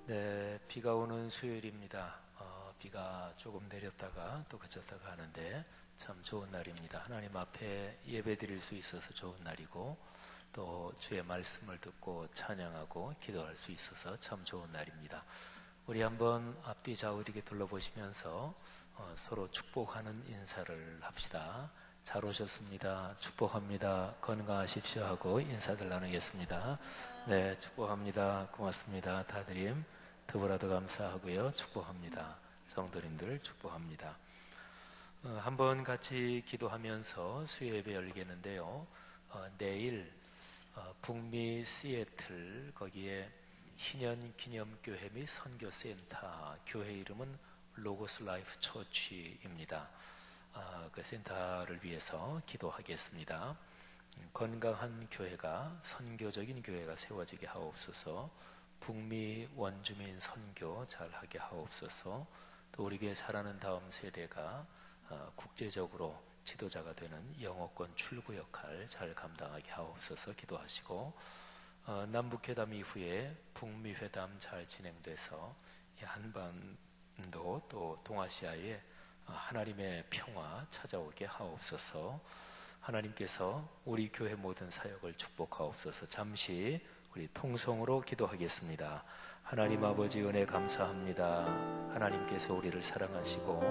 네, 비가 오는 수요일입니다. 비가 조금 내렸다가 또 그쳤다가 하는데 참 좋은 날입니다. 하나님 앞에 예배 드릴 수 있어서 좋은 날이고 또 주의 말씀을 듣고 찬양하고 기도할 수 있어서 참 좋은 날입니다. 우리 한번 앞뒤 좌우리게 둘러보시면서 서로 축복하는 인사를 합시다. 잘 오셨습니다. 축복합니다. 건강하십시오 하고 인사들 나누겠습니다. 네, 축복합니다. 고맙습니다. 다드림 더불어도 감사하고요. 축복합니다. 성도님들 축복합니다. 한번 같이 기도하면서 수요 예배 열겠는데요. 내일 북미 시애틀 거기에 희년 기념교회 및 선교센터, 교회 이름은 로고스 라이프 처치입니다. 그 센터를 위해서 기도하겠습니다. 건강한 교회가, 선교적인 교회가 세워지게 하옵소서. 북미 원주민 선교 잘하게 하옵소서. 또 우리 교회 살아는 다음 세대가 국제적으로 지도자가 되는 영어권 출구 역할 잘 감당하게 하옵소서 기도하시고, 남북회담 이후에 북미회담 잘 진행돼서 한반도 또 동아시아에 하나님의 평화 찾아오게 하옵소서. 하나님께서 우리 교회 모든 사역을 축복하옵소서. 잠시 우리 통성으로 기도하겠습니다. 하나님 아버지 은혜 감사합니다. 하나님께서 우리를 사랑하시고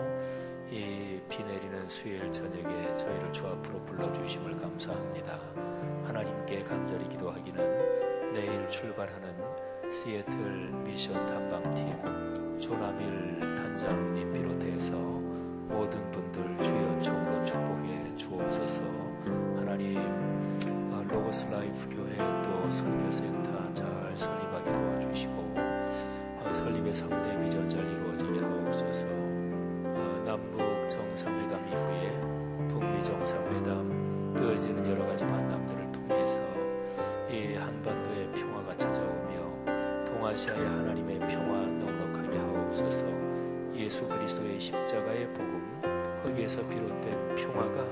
이 비 내리는 수요일 저녁에 저희를 주 앞으로 불러주심을 감사합니다. 하나님께 간절히 기도하기는 내일 출발하는 시애틀 미션 탐방팀 조남일 단장님 비롯해서 모든 분들 주의 은총으로 축복해 주옵소서. 하나님 로고스 라이프 교회 또 선교센터 잘 설립하게 도와주시고 설립의 3대 비전 잘 이루어지게 하옵소서. 남북 정상회담 이후에 북미 정상회담 이어지는 여러 가지 만남들을 통해서 이 한반도의 평화가 찾아오며 동아시아의 하나님의 평화 넉넉하게 하옵소서. 예수 그리스도의 십자가의 복음 거기에서 비롯된 평화가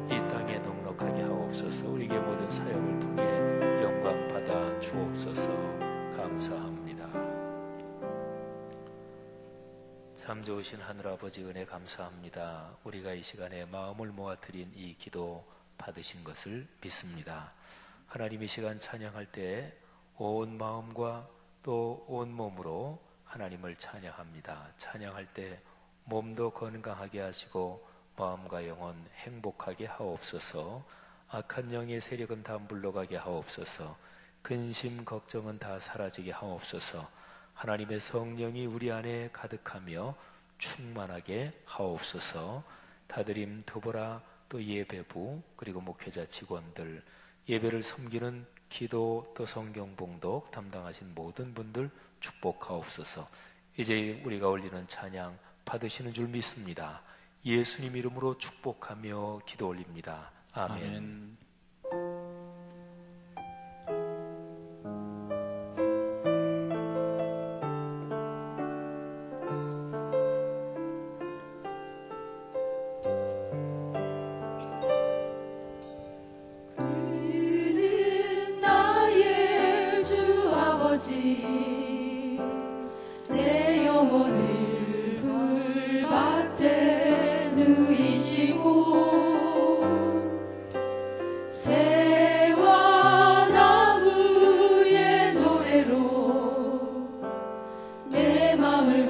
이 땅에 넉넉하게 하옵소서. 우리에게 모든 사역을 통해 영광 받아 주옵소서. 감사합니다. 참 좋으신 하늘아버지 은혜 감사합니다. 우리가 이 시간에 마음을 모아 드린 이 기도 받으신 것을 믿습니다. 하나님 이 시간 찬양할 때 온 마음과 또 온 몸으로 하나님을 찬양합니다. 찬양할 때 몸도 건강하게 하시고 마음과 영혼 행복하게 하옵소서. 악한 영의 세력은 다 물러가게 하옵소서. 근심 걱정은 다 사라지게 하옵소서. 하나님의 성령이 우리 안에 가득하며 충만하게 하옵소서. 다드림 더불어 또 예배부 그리고 목회자 직원들 예배를 섬기는 기도 또 성경 봉독 담당하신 모든 분들 축복하옵소서. 이제 우리가 올리는 찬양 받으시는 줄 믿습니다. 예수님 이름으로 축복하며 기도 올립니다. 아멘. 그는 나의 주 아버지 내 영혼을 불밭에 누이시고 새와 나무의 노래로 내 맘을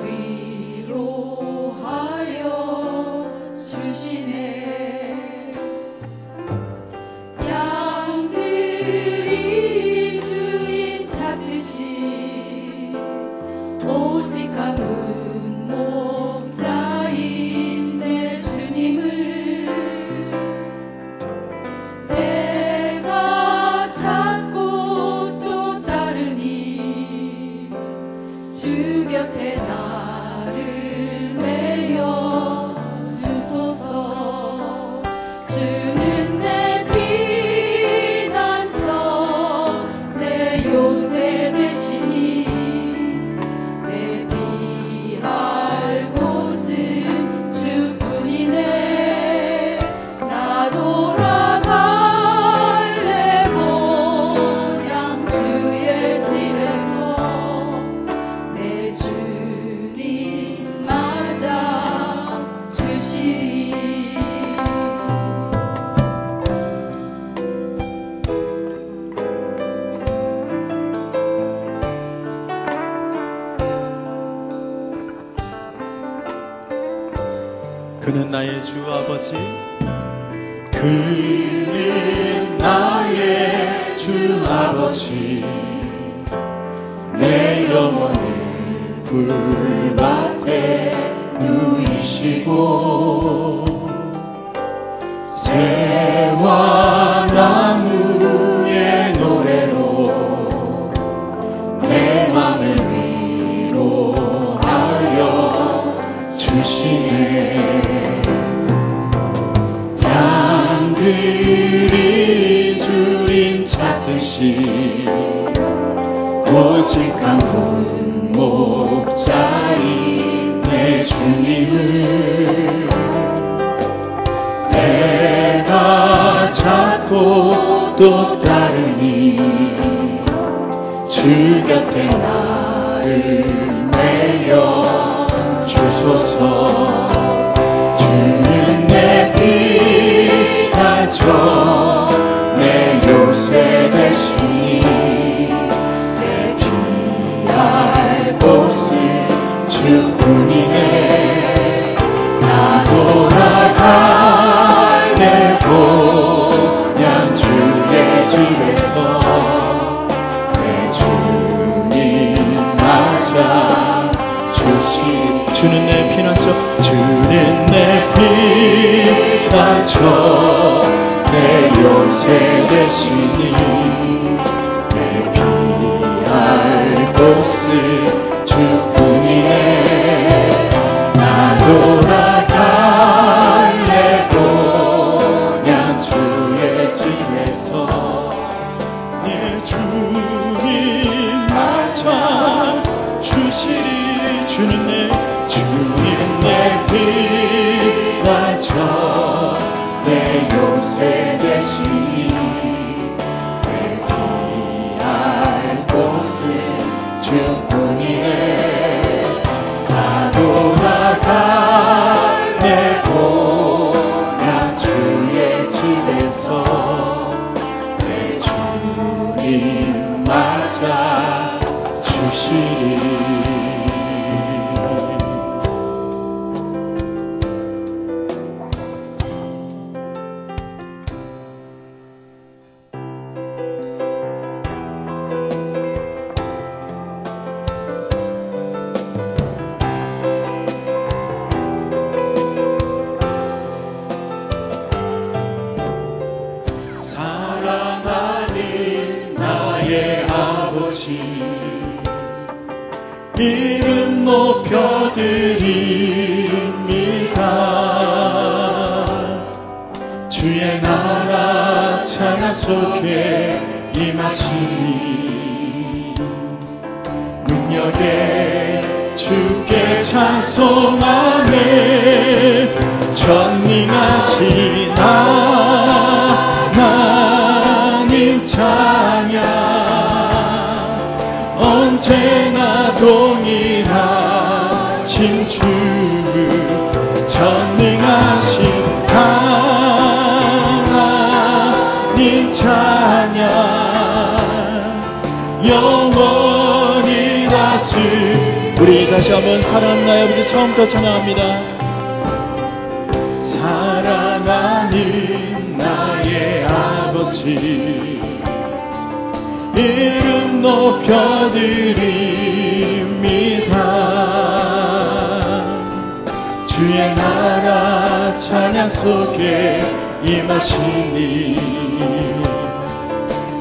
위로하여 주시네. 양들이 주인 찾듯이 오직 가문 목자인 내 주님을 내가 찾고 또 따르니 주 곁에 나를 메어 주소서. 주는 내 피난처 내 요새 되시니 내 피할 곳은 주뿐이네. 나 돌아갈래 본향 주의 집에서 내 그는 나의 주 아버지, 그는 나의 주 아버지, 내 영혼을 불밭에 누이시고 새와 나무의 노래로 내 맘을 위로하여 주시네. 양들이 주인 찾듯이 오직 한 분 목자인 내 주님을 내가 찾고 또 따르니 주 곁에 나를 메어 주소서. 주는 내 피난처 내 요새 되시니 내 피할 곳은 주뿐이네. 나 돌아갈래고 그냥 주의 집에서 내 주님 맞아 주시. 주는 내 피난처, 주는 내 피난처 내 요새 되시니 내 피할 곳은 주뿐이네. 나 돌아갈래고 그냥 주의 집에서 내 주님 맞아 주시리. 주님 내 피난처 내 요새 되시니 내 피할 곳은 주뿐이네. 나 돌아갈래고 그냥 주의 집에서 내 주님 맞아 주시리. 이름 높여드립니다. 주의 나라 찬양 속에 임하시니 능력에 주께 찬송하네. 전능하신 하나님 찬양 언제나 동일하신 주. 전능하신 하나님 찬양 영원히 다스. 우리 다시 한번 사랑하는 나의 아버지 처음부터 찬양합니다. 사랑하는 나의 아버지 이름 높여드립니다. 주의 나라 찬양 속에 임하시니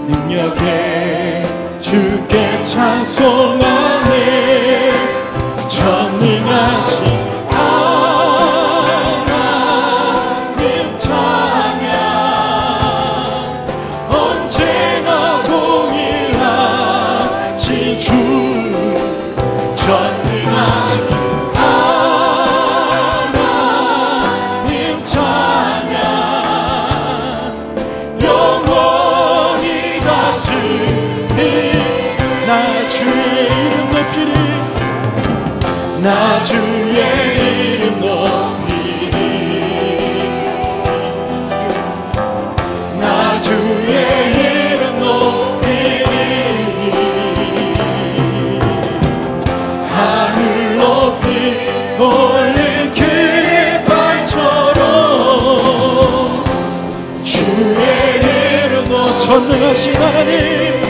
능력에 주께 찬송하네. 전능하신 하나님 찬양 언제나 동일하신 주. 전능하신 하나님 찬양 영원히 다스리. 나 주의 이름 높이리. 나 주의 이름 높이리. 나 주의 이름 높이리. 하늘 높이 올린 깃발처럼 전능하신 하나님,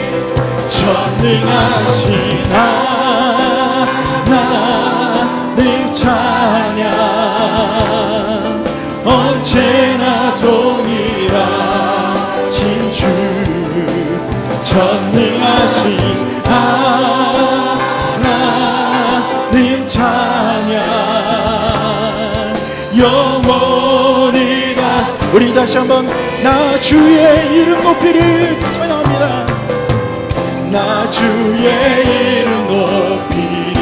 전능하신 하나님 찬양, 언제나 동일하신 주, 전능하신 하나님 찬양, 영원히 다. 우리 다시 한번 나 주의 이름 높이를 찬양합니다. 나 주의 이름 높이리,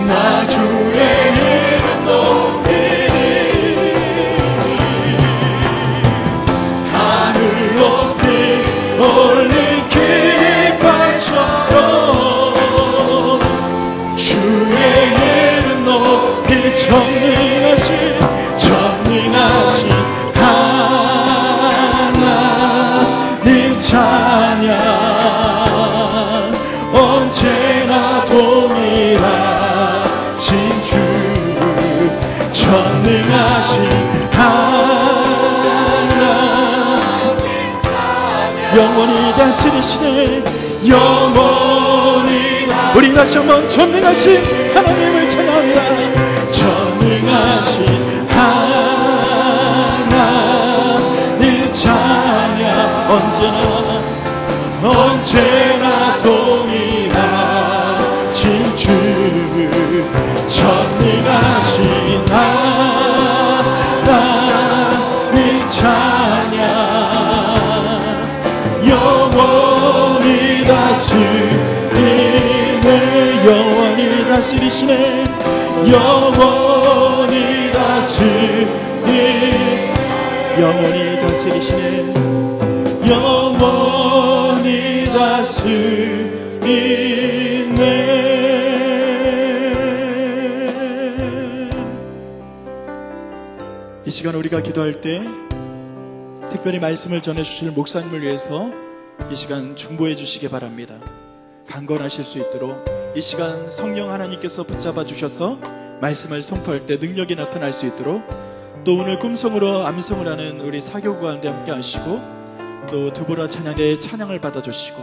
나 주의 이름 높이리, 하늘 높이 올린 깃발처럼 주의 이름 높이, 전능하신 하나님 찬양, 언제나 동일하신 주, 전능하신 하나님 찬양, 영원히 다스리시네, 영원히. 우리 다시 한번 전능하신 하나님을 찬양합니다. 전능하신 하나님 찬양, 언제나 동일하신 주, 전능하신 하나님 찬양, 영원히 다스리네, 영원히 다스리시네, 영원히 다스리네, 영원히 다스리시네, 영원히 다스리네. 이 시간 우리가 기도할 때 특별히 말씀을 전해주실 목사님을 위해서 이 시간 중보해 주시기 바랍니다. 강건하실 수 있도록 이 시간 성령 하나님께서 붙잡아 주셔서 말씀을 선포할 때 능력이 나타날 수 있도록, 또 오늘 꿈성으로 암송을 하는 우리 사교 가운데 함께 하시고, 또 두보라 찬양대의 찬양을 받아주시고,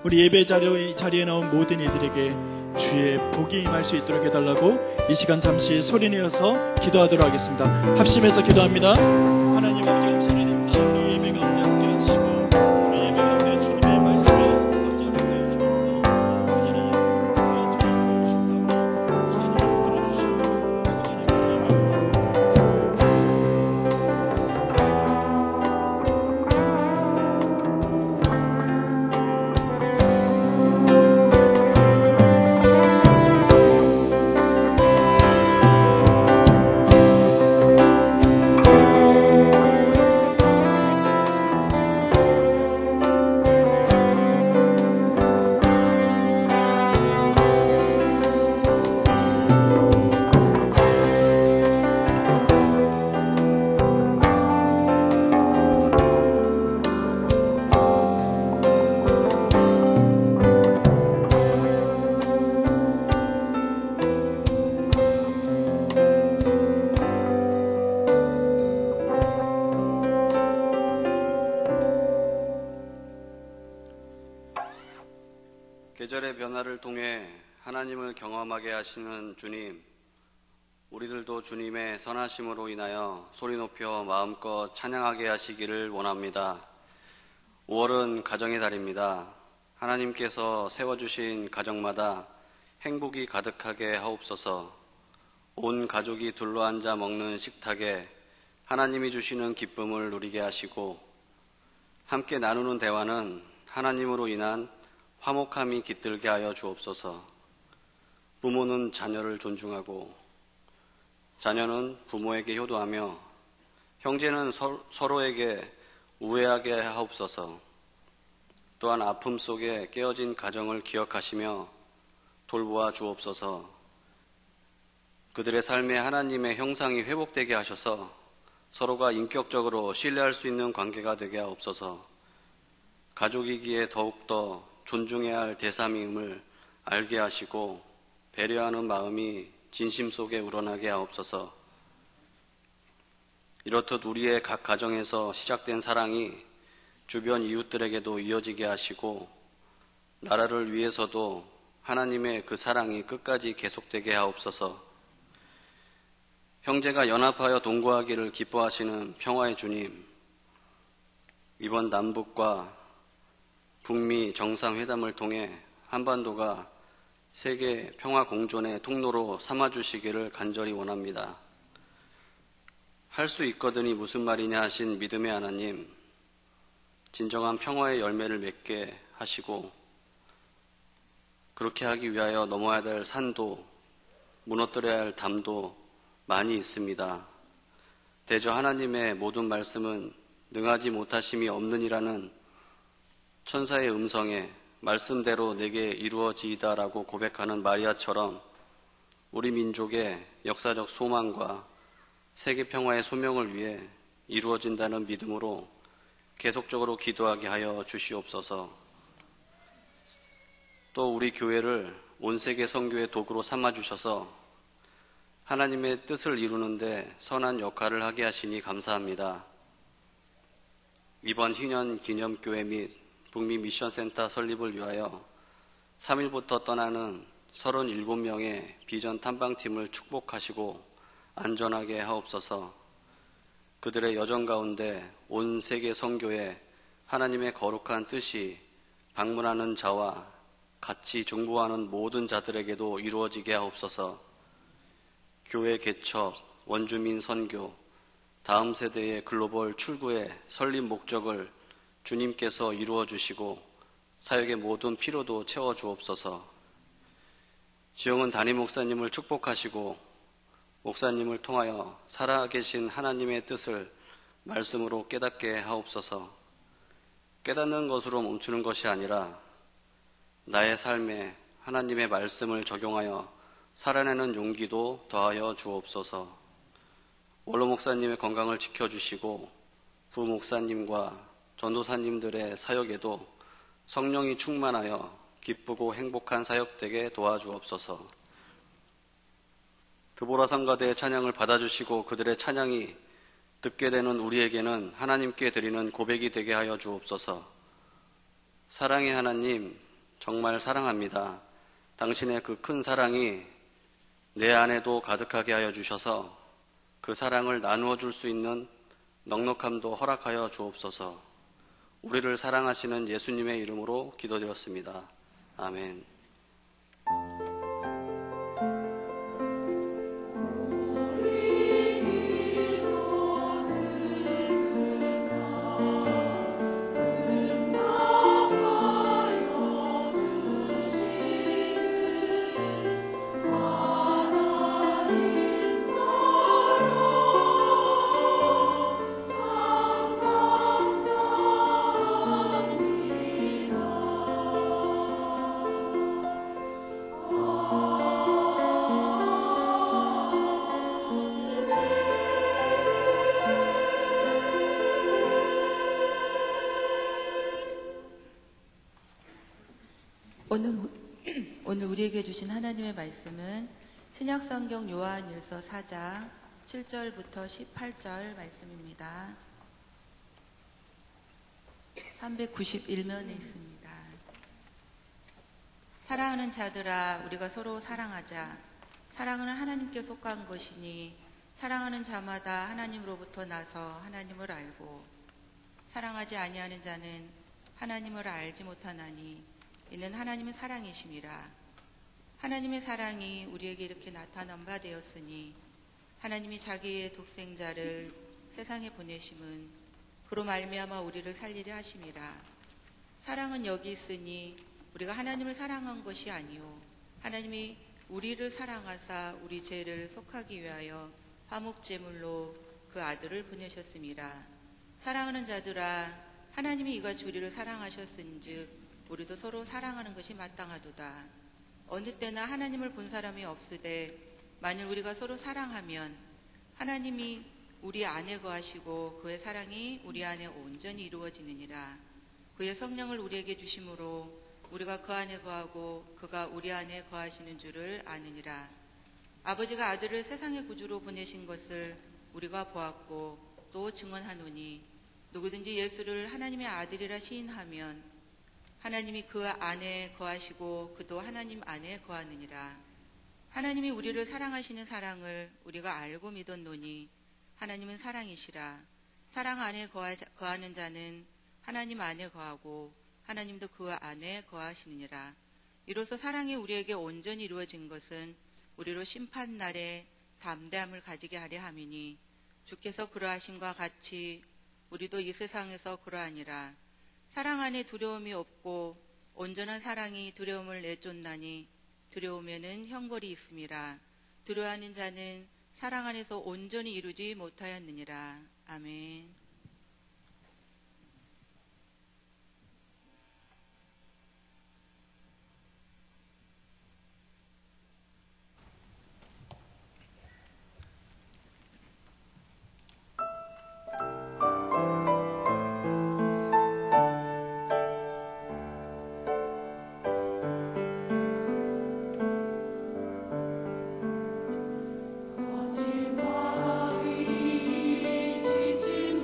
우리 예배 자리에 나온 모든 이들에게 주의 복이 임할 수 있도록 해달라고 이 시간 잠시 소리내어서 기도하도록 하겠습니다. 합심해서 기도합니다. 하나님 아버지 감사드립니다. 우리 예배 가운데 함께 하시고, 우리 예배 가운데 주님의 말씀을 아버지 함께 해주셔서 이제는 귀한 주께서 오셔서 목사님을 들어주시고 계절의 변화를 통해 하나님을 경험하게 하시는 주님, 우리들도 주님의 선하심으로 인하여 소리 높여 마음껏 찬양하게 하시기를 원합니다. 5월은 가정의 달입니다. 하나님께서 세워주신 가정마다 행복이 가득하게 하옵소서. 온 가족이 둘러앉아 먹는 식탁에 하나님이 주시는 기쁨을 누리게 하시고, 함께 나누는 대화는 하나님으로 인한 화목함이 깃들게 하여 주옵소서. 부모는 자녀를 존중하고, 자녀는 부모에게 효도하며, 형제는 서로에게 우애하게 하옵소서. 또한 아픔 속에 깨어진 가정을 기억하시며 돌보아 주옵소서. 그들의 삶에 하나님의 형상이 회복되게 하셔서 서로가 인격적으로 신뢰할 수 있는 관계가 되게 하옵소서. 가족이기에 더욱더 존중해야 할 대삼임을 알게 하시고 배려하는 마음이 진심 속에 우러나게 하옵소서. 이렇듯 우리의 각 가정에서 시작된 사랑이 주변 이웃들에게도 이어지게 하시고 나라를 위해서도 하나님의 그 사랑이 끝까지 계속되게 하옵소서. 형제가 연합하여 동거하기를 기뻐하시는 평화의 주님, 이번 남북과 북미 정상회담을 통해 한반도가 세계 평화 공존의 통로로 삼아주시기를 간절히 원합니다. 할 수 있거든이 무슨 말이냐 하신 믿음의 하나님, 진정한 평화의 열매를 맺게 하시고 그렇게 하기 위하여 넘어야 될 산도, 무너뜨려야 할 담도 많이 있습니다. 대저 하나님의 모든 말씀은 능하지 못하심이 없느니라는 천사의 음성에 말씀대로 내게 이루어지이다라고 고백하는 마리아처럼 우리 민족의 역사적 소망과 세계 평화의 소명을 위해 이루어진다는 믿음으로 계속적으로 기도하게 하여 주시옵소서. 또 우리 교회를 온 세계 선교의 도구로 삼아주셔서 하나님의 뜻을 이루는데 선한 역할을 하게 하시니 감사합니다. 이번 희년 기념교회 및 북미 미션센터 설립을 위하여 3일부터 떠나는 37명의 비전 탐방팀을 축복하시고 안전하게 하옵소서. 그들의 여정 가운데 온 세계 선교에 하나님의 거룩한 뜻이 방문하는 자와 같이 중보하는 모든 자들에게도 이루어지게 하옵소서. 교회 개척, 원주민 선교, 다음 세대의 글로벌 출구의 설립 목적을 주님께서 이루어 주시고 사역의 모든 필요도 채워 주옵소서. 지영은 담임 목사님을 축복하시고 목사님을 통하여 살아계신 하나님의 뜻을 말씀으로 깨닫게 하옵소서. 깨닫는 것으로 멈추는 것이 아니라 나의 삶에 하나님의 말씀을 적용하여 살아내는 용기도 더하여 주옵소서. 원로 목사님의 건강을 지켜주시고 부목사님과 전도사님들의 사역에도 성령이 충만하여 기쁘고 행복한 사역되게 도와주옵소서. 드보라 성가대의 찬양을 받아주시고 그들의 찬양이 듣게 되는 우리에게는 하나님께 드리는 고백이 되게 하여 주옵소서. 사랑의 하나님, 정말 사랑합니다. 당신의 그 큰 사랑이 내 안에도 가득하게 하여 주셔서 그 사랑을 나누어 줄 수 있는 넉넉함도 허락하여 주옵소서. 우리를 사랑하시는 예수님의 이름으로 기도드렸습니다. 아멘. 오늘 우리에게 주신 하나님의 말씀은 신약성경 요한일서 4장 7절부터 18절 말씀입니다. 391면에 있습니다. 사랑하는 자들아, 우리가 서로 사랑하자. 사랑은 하나님께 속한 것이니 사랑하는 자마다 하나님으로부터 나서 하나님을 알고 사랑하지 아니하는 자는 하나님을 알지 못하나니 이는 하나님의 사랑이심이라. 하나님의 사랑이 우리에게 이렇게 나타난 바 되었으니 하나님이 자기의 독생자를 세상에 보내심은 그로 말미암아 우리를 살리려 하심이라. 사랑은 여기 있으니 우리가 하나님을 사랑한 것이 아니요 하나님이 우리를 사랑하사 우리 죄를 속하기 위하여 화목제물로 그 아들을 보내셨음이라. 사랑하는 자들아, 하나님이 이같이 우리를 사랑하셨은즉 우리도 서로 사랑하는 것이 마땅하도다. 어느 때나 하나님을 본 사람이 없으되 만일 우리가 서로 사랑하면 하나님이 우리 안에 거하시고 그의 사랑이 우리 안에 온전히 이루어지느니라. 그의 성령을 우리에게 주심으로 우리가 그 안에 거하고 그가 우리 안에 거하시는 줄을 아느니라. 아버지가 아들을 세상의 구주로 보내신 것을 우리가 보았고 또 증언하노니 누구든지 예수를 하나님의 아들이라 시인하면 하나님이 그 안에 거하시고 그도 하나님 안에 거하느니라. 하나님이 우리를 사랑하시는 사랑을 우리가 알고 믿었노니 하나님은 사랑이시라. 사랑 안에 거하는 자는 하나님 안에 거하고 하나님도 그 안에 거하시느니라. 이로써 사랑이 우리에게 온전히 이루어진 것은 우리로 심판날에 담대함을 가지게 하려 함이니 주께서 그러하심과 같이 우리도 이 세상에서 그러하니라. 사랑 안에 두려움이 없고 온전한 사랑이 두려움을 내쫓나니 두려움에는 형벌이 있음이라. 두려워하는 자는 사랑 안에서 온전히 이루지 못하였느니라. 아멘. 거친 바위 지친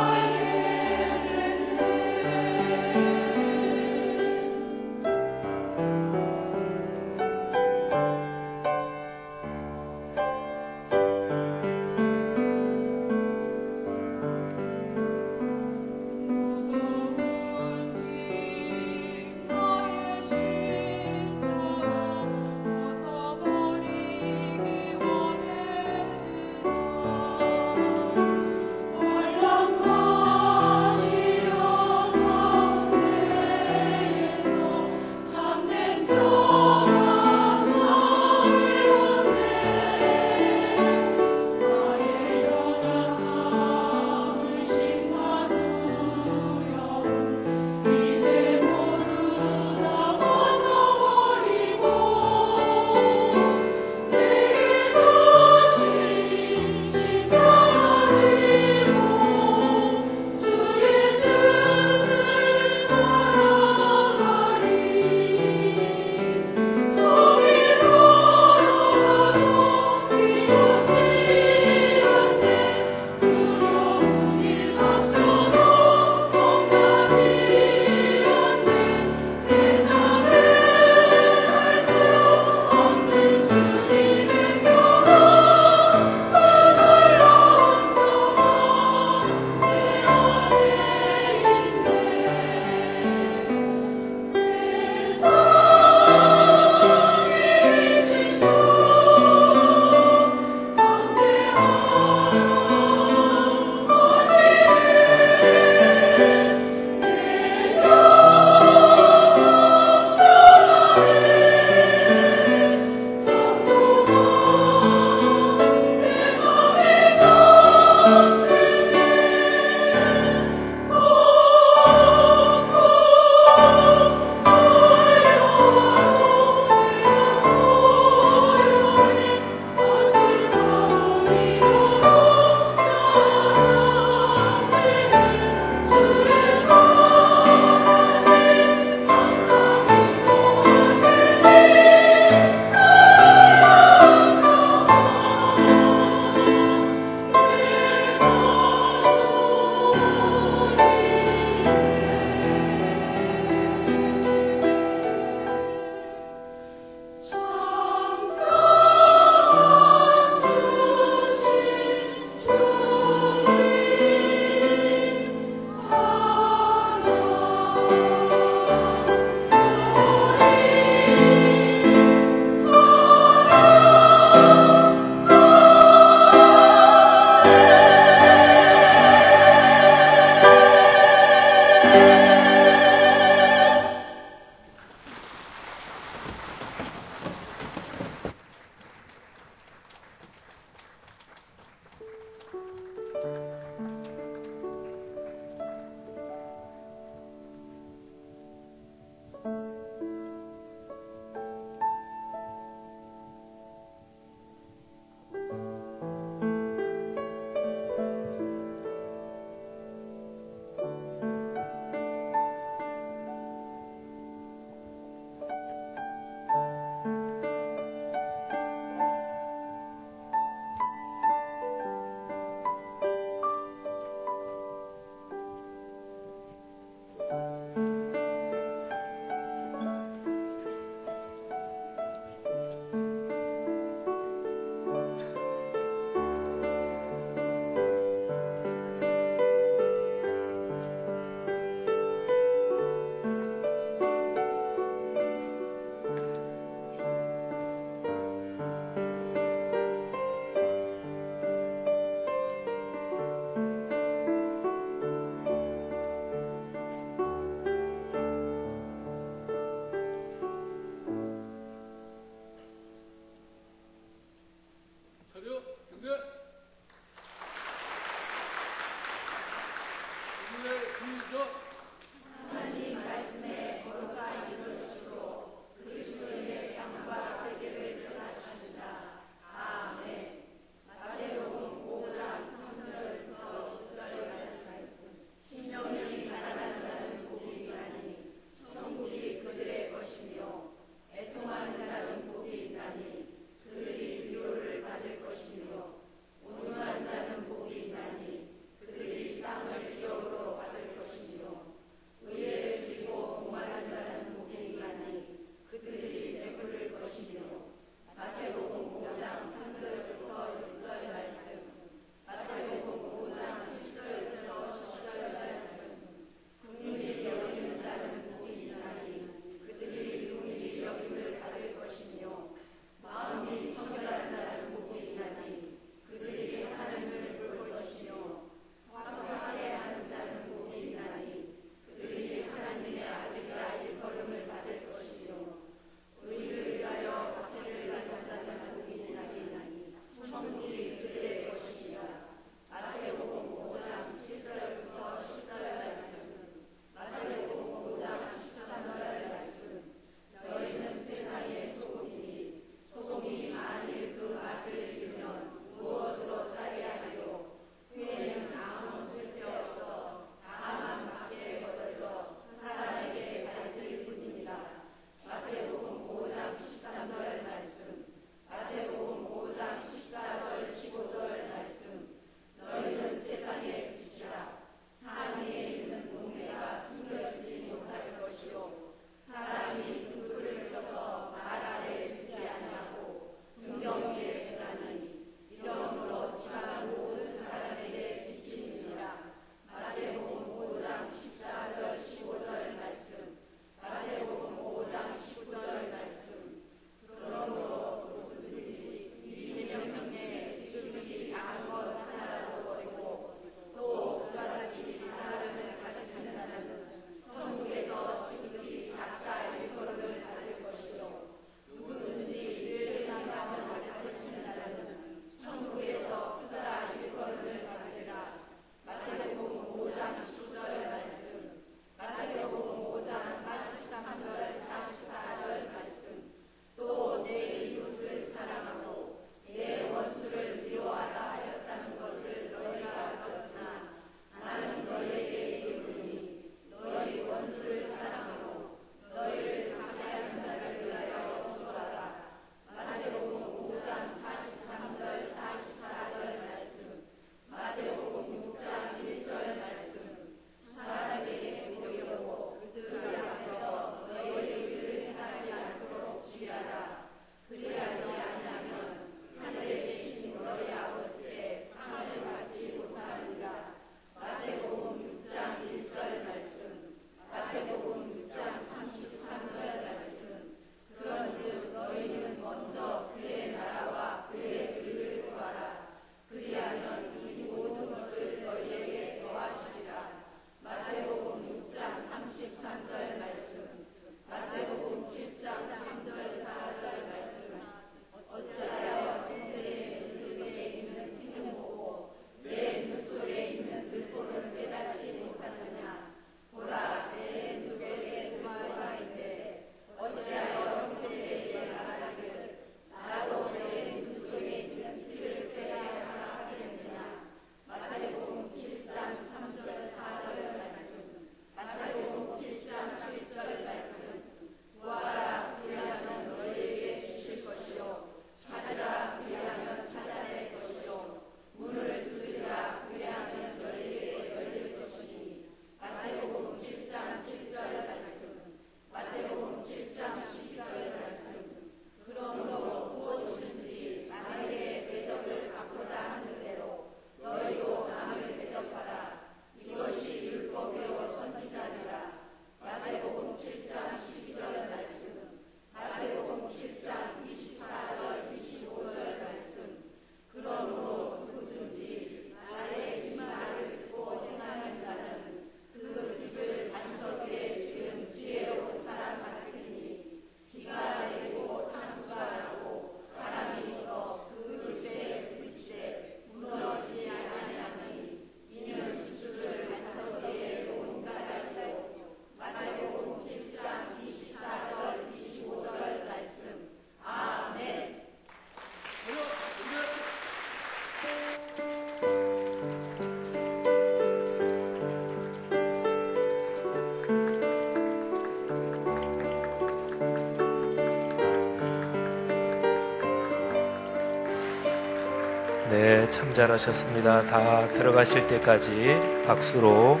네, 참 잘하셨습니다. 다 들어가실 때까지 박수로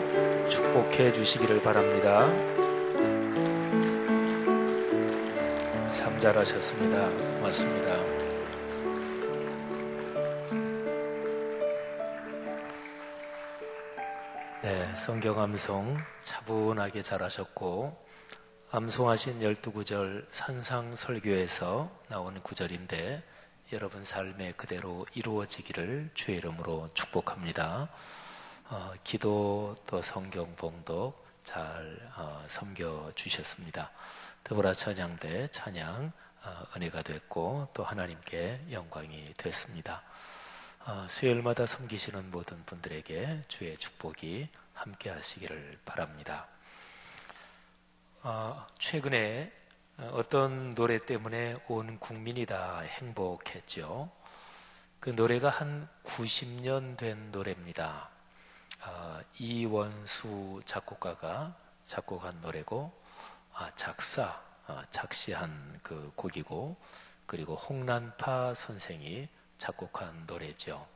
축복해 주시기를 바랍니다. 참 잘하셨습니다. 고맙습니다. 네, 성경 암송 차분하게 잘하셨고, 암송하신 12구절 산상설교에서 나오는 구절인데 여러분 삶에 그대로 이루어지기를 주의 이름으로 축복합니다. 기도 또 성경 봉독 잘 섬겨주셨습니다. 더불어 찬양대 찬양 은혜가 됐고 또 하나님께 영광이 됐습니다. 수요일마다 섬기시는 모든 분들에게 주의 축복이 함께 하시기를 바랍니다. 최근에 어떤 노래 때문에 온 국민이 다 행복했죠. 그 노래가 한 90년 된 노래입니다. 이원수 작곡가가 작곡한 노래고, 작시한 그 곡이고, 그리고 홍난파 선생이 작곡한 노래죠.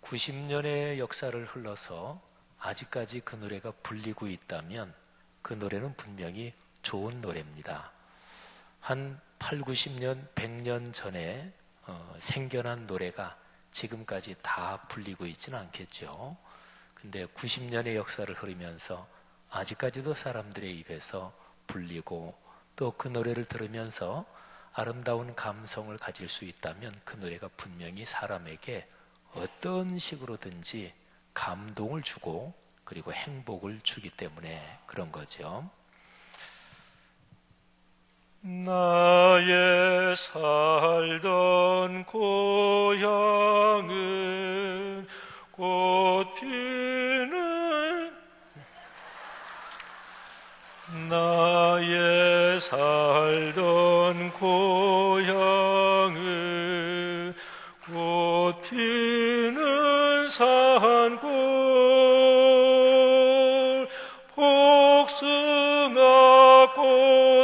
90년의 역사를 흘러서 아직까지 그 노래가 불리고 있다면 그 노래는 분명히 좋은 노래입니다. 한 8, 90년, 100년 전에 생겨난 노래가 지금까지 다 불리고 있지는 않겠죠. 근데 90년의 역사를 흐르면서 아직까지도 사람들의 입에서 불리고 또 그 노래를 들으면서 아름다운 감성을 가질 수 있다면 그 노래가 분명히 사람에게 어떤 식으로든지 감동을 주고 그리고 행복을 주기 때문에 그런 거죠. 나의 살던 고향은 꽃 피는 나의 살던 고향은 꽃 피는 산골 복숭아꽃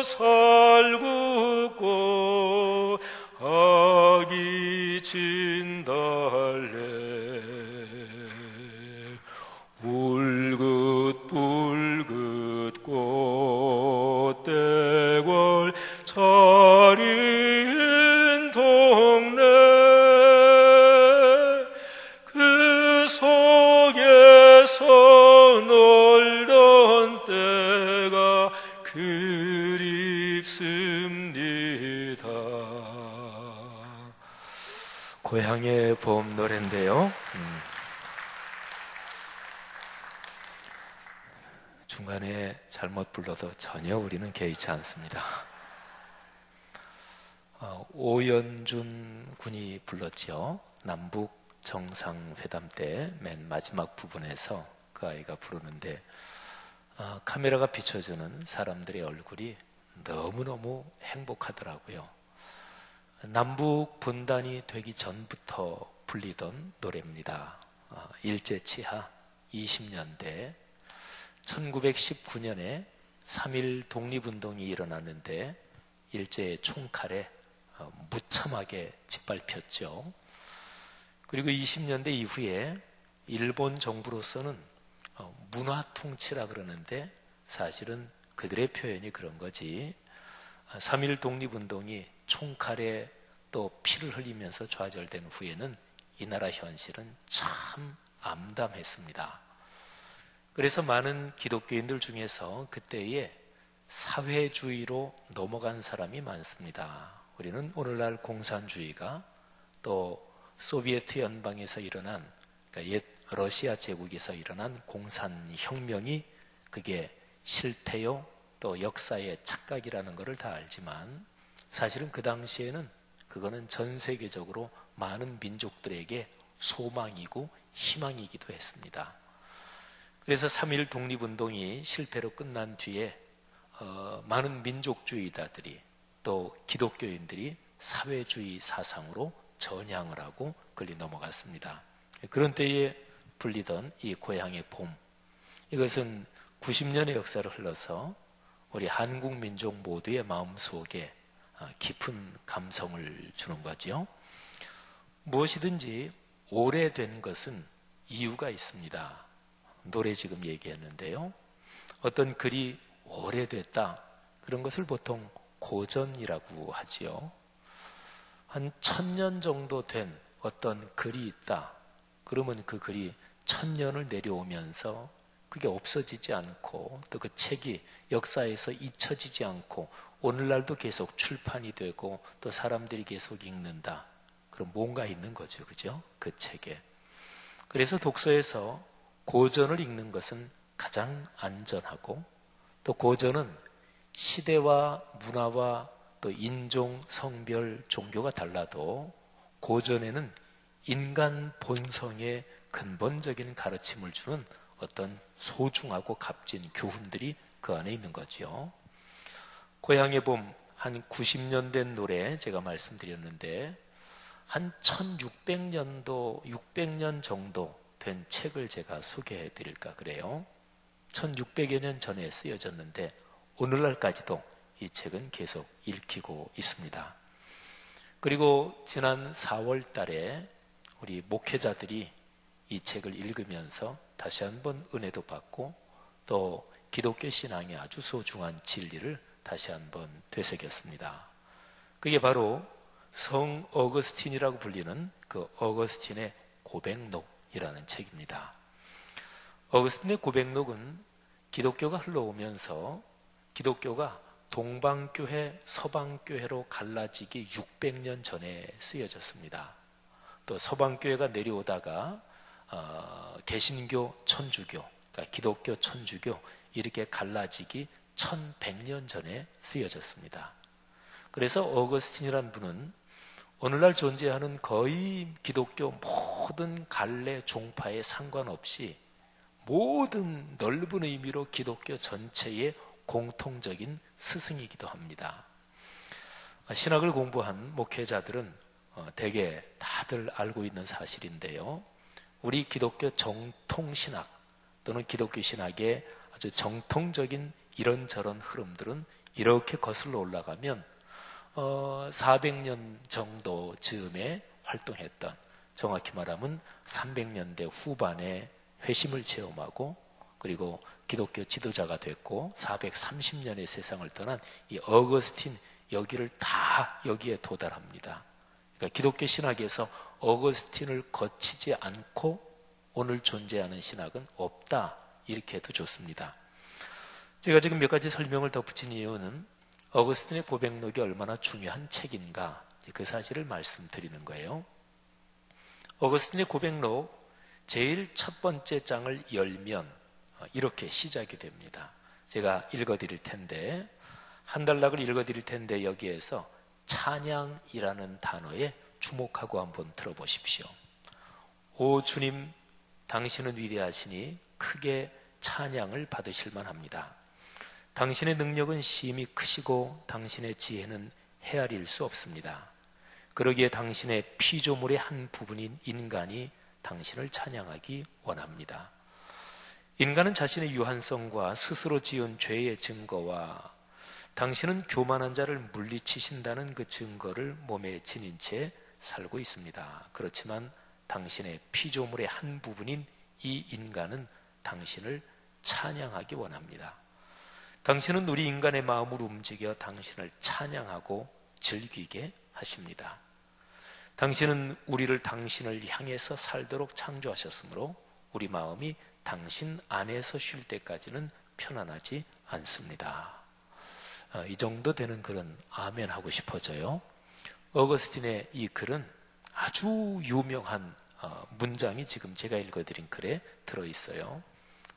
살구꽃 아기 진달래 울긋불긋 꽃대골 차린 동네 그 속에서 놀던 때가 그립습니다. 고향의 봄 노래인데요. 중간에 잘못 불러도 전혀 우리는 개의치 않습니다. 오연준 군이 불렀죠. 남북 정상회담 때 맨 마지막 부분에서 그 아이가 부르는데 카메라가 비춰주는 사람들의 얼굴이 너무너무 행복하더라고요. 남북 분단이 되기 전부터 불리던 노래입니다. 일제치하 20년대 1919년에 3.1 독립운동이 일어났는데 일제의 총칼에 무참하게 짓밟혔죠. 그리고 20년대 이후에 일본 정부로서는 문화통치라 그러는데 사실은 그들의 표현이 그런 거지. 3.1 독립운동이 총칼에 또 피를 흘리면서 좌절된 후에는 이 나라 현실은 참 암담했습니다. 그래서 많은 기독교인들 중에서 그때에 사회주의로 넘어간 사람이 많습니다. 우리는 오늘날 공산주의가 또 소비에트 연방에서 일어난, 그러니까 옛 러시아 제국에서 일어난 공산혁명이 그게 실패요 또 역사의 착각이라는 것을 다 알지만 사실은 그 당시에는 그거는 전 세계적으로 많은 민족들에게 소망이고 희망이기도 했습니다. 그래서 3.1 독립운동이 실패로 끝난 뒤에 많은 민족주의자들이 또 기독교인들이 사회주의 사상으로 전향을 하고 걸리 넘어갔습니다. 그런 때에 불리던 이 고향의 봄, 이것은 90년의 역사를 흘러서 우리 한국 민족 모두의 마음속에 깊은 감성을 주는 거죠. 무엇이든지 오래된 것은 이유가 있습니다. 노래 지금 얘기했는데요. 어떤 글이 오래됐다, 그런 것을 보통 고전이라고 하지요. 한 1000년 정도 된 어떤 글이 있다, 그러면 그 글이 1000년을 내려오면서 그게 없어지지 않고 또 그 책이 역사에서 잊혀지지 않고 오늘날도 계속 출판이 되고 또 사람들이 계속 읽는다. 그럼 뭔가 있는 거죠. 그죠? 그 책에. 그래서 독서에서 고전을 읽는 것은 가장 안전하고, 또 고전은 시대와 문화와 또 인종, 성별, 종교가 달라도 고전에는 인간 본성의 근본적인 가르침을 주는 어떤 소중하고 값진 교훈들이 그 안에 있는 거죠. 고향의 봄, 한 90년 된 노래 제가 말씀드렸는데, 한 1600년도, 600년 정도 된 책을 제가 소개해 드릴까 그래요. 1600여 년 전에 쓰여졌는데 오늘날까지도 이 책은 계속 읽히고 있습니다. 그리고 지난 4월 달에 우리 목회자들이 이 책을 읽으면서 다시 한번 은혜도 받고 또 기독교 신앙의 아주 소중한 진리를 다시 한번 되새겼습니다. 그게 바로 성 어거스틴이라고 불리는 그 어거스틴의 고백록이라는 책입니다. 어거스틴의 고백록은 기독교가 흘러오면서 기독교가 동방교회, 서방교회로 갈라지기 600년 전에 쓰여졌습니다. 또 서방교회가 내려오다가 개신교, 천주교, 그러니까 기독교, 천주교 이렇게 갈라지기 1100년 전에 쓰여졌습니다. 그래서 어거스틴이라는 분은 오늘날 존재하는 거의 기독교 모든 갈래 종파에 상관없이 모든 넓은 의미로 기독교 전체의 공통적인 스승이기도 합니다. 신학을 공부한 목회자들은 대개 다들 알고 있는 사실인데요. 우리 기독교 정통신학 또는 기독교 신학의 아주 정통적인 이런저런 흐름들은 이렇게 거슬러 올라가면 400년 정도 즈음에 활동했던, 정확히 말하면 300년대 후반에 회심을 체험하고 그리고 기독교 지도자가 됐고 430년의 세상을 떠난 이 어거스틴, 여기를 다 여기에 도달합니다. 그러니까 기독교 신학에서 어거스틴을 거치지 않고 오늘 존재하는 신학은 없다, 이렇게 해도 좋습니다. 제가 지금 몇 가지 설명을 덧붙인 이유는 어거스틴의 고백록이 얼마나 중요한 책인가, 그 사실을 말씀드리는 거예요. 어거스틴의 고백록 제일 첫 번째 장을 열면 이렇게 시작이 됩니다. 제가 읽어드릴 텐데, 한 단락을 읽어드릴 텐데 여기에서 찬양이라는 단어에 주목하고 한번 들어보십시오. 오 주님, 당신은 위대하시니 크게 찬양을 받으실 만합니다. 당신의 능력은 심히 크시고 당신의 지혜는 헤아릴 수 없습니다. 그러기에 당신의 피조물의 한 부분인 인간이 당신을 찬양하기 원합니다. 인간은 자신의 유한성과 스스로 지은 죄의 증거와 당신은 교만한 자를 물리치신다는 그 증거를 몸에 지닌 채 살고 있습니다. 그렇지만 당신의 피조물의 한 부분인 이 인간은 당신을 찬양하기 원합니다. 당신은 우리 인간의 마음을 움직여 당신을 찬양하고 즐기게 하십니다. 당신은 우리를 당신을 향해서 살도록 창조하셨으므로 우리 마음이 당신 안에서 쉴 때까지는 편안하지 않습니다. 이 정도 되는 글은 아멘 하고 싶어져요. 어거스틴의 이 글은 아주 유명한 문장이 지금 제가 읽어드린 글에 들어있어요.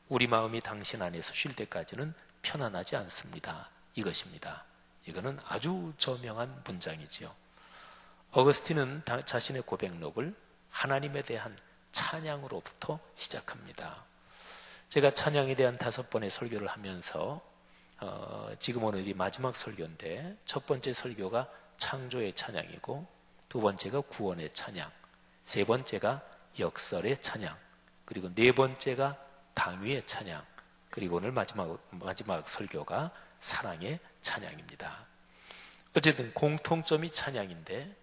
우리 마음이 당신 안에서 쉴 때까지는 편안하지 않습니다. 이것입니다. 이거는 아주 저명한 문장이지요. 어거스틴은 자신의 고백록을 하나님에 대한 찬양으로부터 시작합니다. 제가 찬양에 대한 5번의 설교를 하면서 지금 오늘이 마지막 설교인데, 첫 번째 설교가 창조의 찬양이고, 두 번째가 구원의 찬양, 세 번째가 역설의 찬양, 그리고 네 번째가 당위의 찬양, 그리고 오늘 마지막 설교가 사랑의 찬양입니다. 어쨌든 공통점이 찬양인데,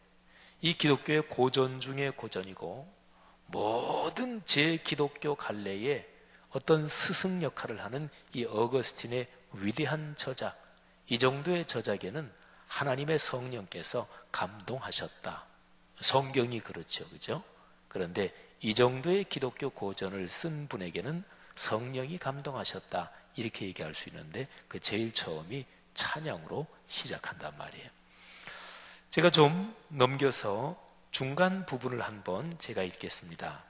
이 기독교의 고전 중에 고전이고 모든 제기독교 갈래에 어떤 스승 역할을 하는 이 어거스틴의 위대한 저작, 이 정도의 저작에는 하나님의 성령께서 감동하셨다. 성경이 그렇죠, 그죠? 그런데 이 정도의 기독교 고전을 쓴 분에게는 성령이 감동하셨다, 이렇게 얘기할 수 있는데 그 제일 처음이 찬양으로 시작한단 말이에요. 제가 좀 넘겨서 중간 부분을 한번 제가 읽겠습니다.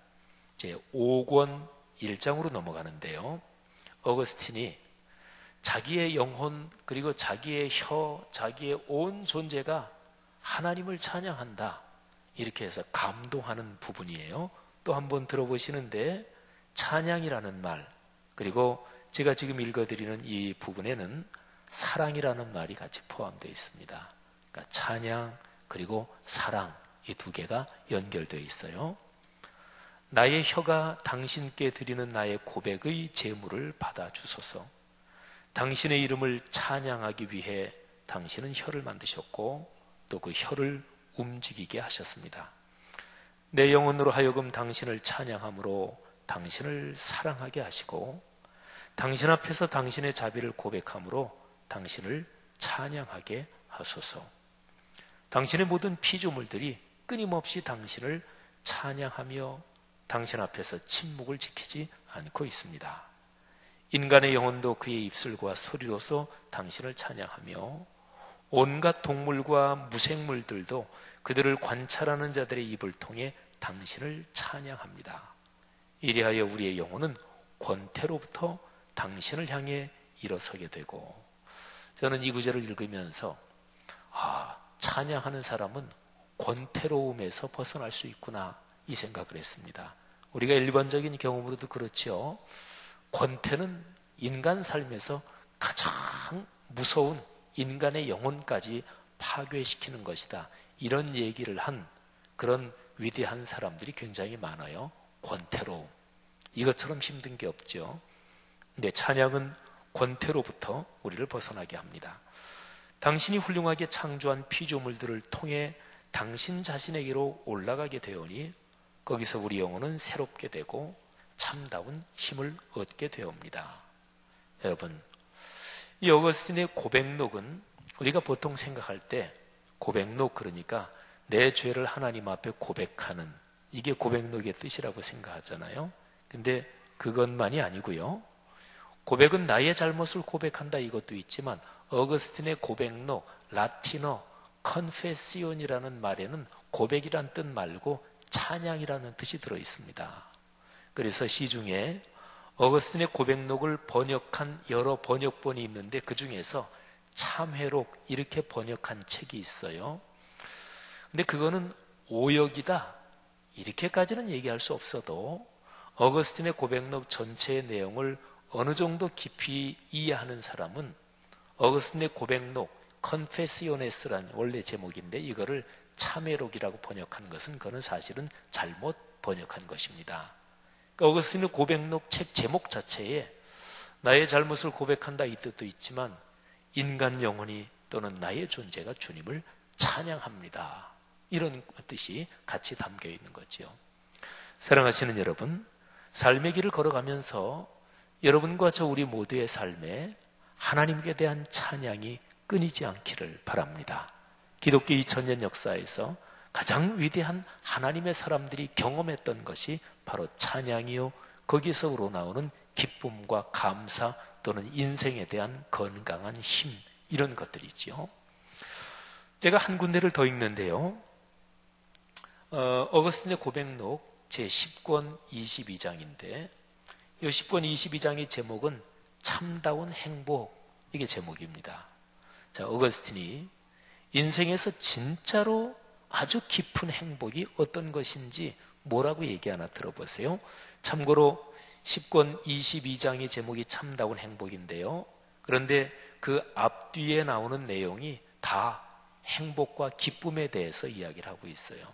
제 5권 1장으로 넘어가는데요. 어거스틴이 자기의 영혼 그리고 자기의 혀, 자기의 온 존재가 하나님을 찬양한다, 이렇게 해서 감동하는 부분이에요. 또 한번 들어보시는데 찬양이라는 말, 그리고 제가 지금 읽어드리는 이 부분에는 사랑이라는 말이 같이 포함되어 있습니다. 그러니까 찬양 그리고 사랑, 이 두 개가 연결되어 있어요. 나의 혀가 당신께 드리는 나의 고백의 제물을 받아주소서. 당신의 이름을 찬양하기 위해 당신은 혀를 만드셨고 또 그 혀를 움직이게 하셨습니다. 내 영혼으로 하여금 당신을 찬양함으로 당신을 사랑하게 하시고 당신 앞에서 당신의 자비를 고백함으로 당신을 찬양하게 하소서. 당신의 모든 피조물들이 끊임없이 당신을 찬양하며 당신 앞에서 침묵을 지키지 않고 있습니다. 인간의 영혼도 그의 입술과 소리로서 당신을 찬양하며 온갖 동물과 무생물들도 그들을 관찰하는 자들의 입을 통해 당신을 찬양합니다. 이리하여 우리의 영혼은 권태로부터 당신을 향해 일어서게 되고, 저는 이 구절을 읽으면서 찬양하는 사람은 권태로움에서 벗어날 수 있구나, 이 생각을 했습니다. 우리가 일반적인 경험으로도 그렇죠. 권태는 인간 삶에서 가장 무서운 인간의 영혼까지 파괴시키는 것이다, 이런 얘기를 한 그런 위대한 사람들이 굉장히 많아요. 권태로움, 이것처럼 힘든 게 없죠. 근데 찬양은 권태로부터 우리를 벗어나게 합니다. 당신이 훌륭하게 창조한 피조물들을 통해 당신 자신에게로 올라가게 되오니 거기서 우리 영혼은 새롭게 되고 참다운 힘을 얻게 되옵니다. 여러분, 이 어거스틴의 고백록은 우리가 보통 생각할 때 고백록, 그러니까 내 죄를 하나님 앞에 고백하는, 이게 고백록의 뜻이라고 생각하잖아요. 근데 그것만이 아니고요. 고백은 나의 잘못을 고백한다, 이것도 있지만 어거스틴의 고백록, 라틴어 컨페시온이라는 말에는 고백이란 뜻 말고 찬양이라는 뜻이 들어있습니다. 그래서 시중에 어거스틴의 고백록을 번역한 여러 번역본이 있는데 그 중에서 참회록, 이렇게 번역한 책이 있어요. 근데 그거는 오역이다, 이렇게까지는 얘기할 수 없어도 어거스틴의 고백록 전체의 내용을 어느 정도 깊이 이해하는 사람은 어거스틴의 고백록, 컨페시오네스라는 원래 제목인데 이거를 참회록이라고 번역한 것은 그거는 사실은 잘못 번역한 것입니다. 그러니까 어거스틴의 고백록 책 제목 자체에 나의 잘못을 고백한다, 이 뜻도 있지만 인간 영혼이 또는 나의 존재가 주님을 찬양합니다, 이런 뜻이 같이 담겨 있는 거죠. 사랑하시는 여러분, 삶의 길을 걸어가면서 여러분과 저 우리 모두의 삶에 하나님께 대한 찬양이 끊이지 않기를 바랍니다. 기독교 2000년 역사에서 가장 위대한 하나님의 사람들이 경험했던 것이 바로 찬양이요, 거기서 우러나오는 기쁨과 감사 또는 인생에 대한 건강한 힘, 이런 것들이죠. 제가 한 군데를 더 읽는데요. 어거스틴의 고백록 제10권 22장인데 이 10권 22장의 제목은 참다운 행복, 이게 제목입니다. 자, 어거스틴이 인생에서 진짜로 아주 깊은 행복이 어떤 것인지 뭐라고 얘기하나 들어보세요. 참고로 10권 22장의 제목이 참다운 행복인데요. 그런데 그 앞뒤에 나오는 내용이 다 행복과 기쁨에 대해서 이야기를 하고 있어요.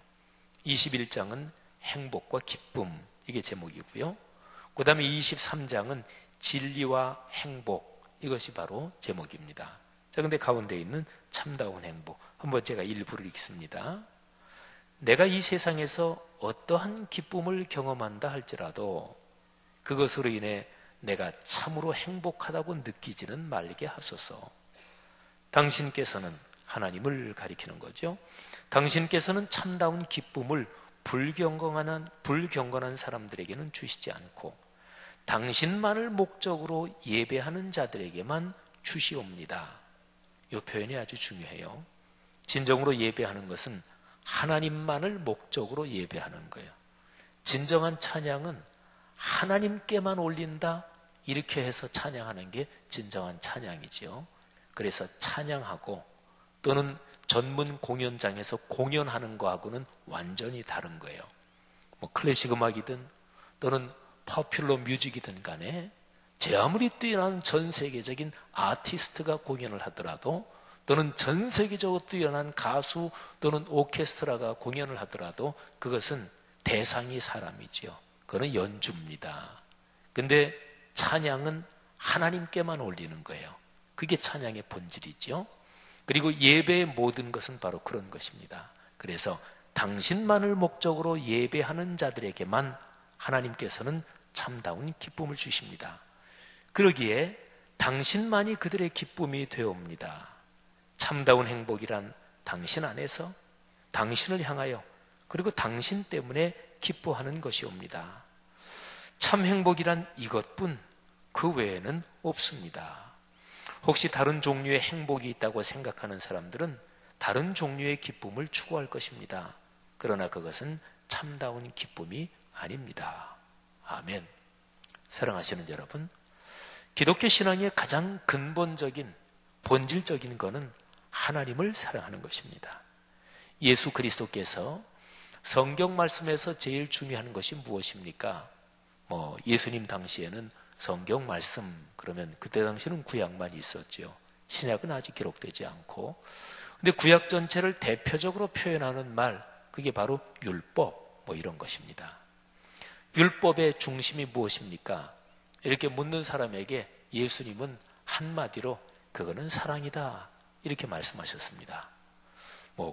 21장은 행복과 기쁨, 이게 제목이고요. 그 다음에 23장은 진리와 행복, 이것이 바로 제목입니다. 자, 근데 가운데 있는 참다운 행복, 한번 제가 일부를 읽습니다. 내가 이 세상에서 어떠한 기쁨을 경험한다 할지라도 그것으로 인해 내가 참으로 행복하다고 느끼지는 말게 하소서. 당신께서는 하나님을 가리키는 거죠. 당신께서는 참다운 기쁨을 불경건한 사람들에게는 주시지 않고 당신만을 목적으로 예배하는 자들에게만 주시옵니다. 이 표현이 아주 중요해요. 진정으로 예배하는 것은 하나님만을 목적으로 예배하는 거예요. 진정한 찬양은 하나님께만 올린다 이렇게 해서 찬양하는 게 진정한 찬양이지요. 그래서 찬양하고 또는 전문 공연장에서 공연하는 거하고는 완전히 다른 거예요. 뭐 클래식 음악이든 또는 포퓰러 뮤직이든 간에 제 아무리 뛰어난 전 세계적인 아티스트가 공연을 하더라도 또는 전 세계적으로 뛰어난 가수 또는 오케스트라가 공연을 하더라도 그것은 대상이 사람이지요. 그건 연주입니다. 근데 찬양은 하나님께만 올리는 거예요. 그게 찬양의 본질이죠. 그리고 예배의 모든 것은 바로 그런 것입니다. 그래서 당신만을 목적으로 예배하는 자들에게만 하나님께서는 참다운 기쁨을 주십니다. 그러기에 당신만이 그들의 기쁨이 되옵니다. 참다운 행복이란 당신 안에서 당신을 향하여 그리고 당신 때문에 기뻐하는 것이옵니다. 참 행복이란 이것뿐 그 외에는 없습니다. 혹시 다른 종류의 행복이 있다고 생각하는 사람들은 다른 종류의 기쁨을 추구할 것입니다. 그러나 그것은 참다운 기쁨이 아닙니다. 아멘. 사랑하시는 여러분, 기독교 신앙의 가장 근본적인 본질적인 것은 하나님을 사랑하는 것입니다. 예수 그리스도께서 성경 말씀에서 제일 중요한 것이 무엇입니까? 예수님 당시에는 성경 말씀 그러면 그때 당시는 구약만 있었죠. 신약은 아직 기록되지 않고. 근데 구약 전체를 대표적으로 표현하는 말, 그게 바로 율법 이런 것입니다. 율법의 중심이 무엇입니까? 이렇게 묻는 사람에게 예수님은 한마디로 그거는 사랑이다 이렇게 말씀하셨습니다.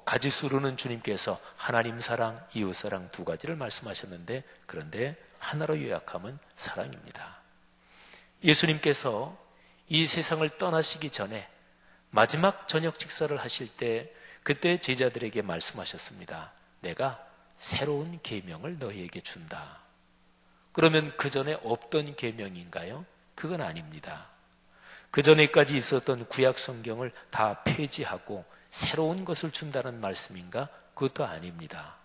가지수로는 주님께서 하나님 사랑, 이웃 사랑 두 가지를 말씀하셨는데 그런데 하나로 요약하면 사랑입니다. 예수님께서 이 세상을 떠나시기 전에 마지막 저녁 식사를 하실 때 그때 제자들에게 말씀하셨습니다. 내가 새로운 계명을 너희에게 준다. 그러면 그 전에 없던 계명인가요? 그건 아닙니다. 그 전에까지 있었던 구약 성경을 다 폐지하고 새로운 것을 준다는 말씀인가? 그것도 아닙니다.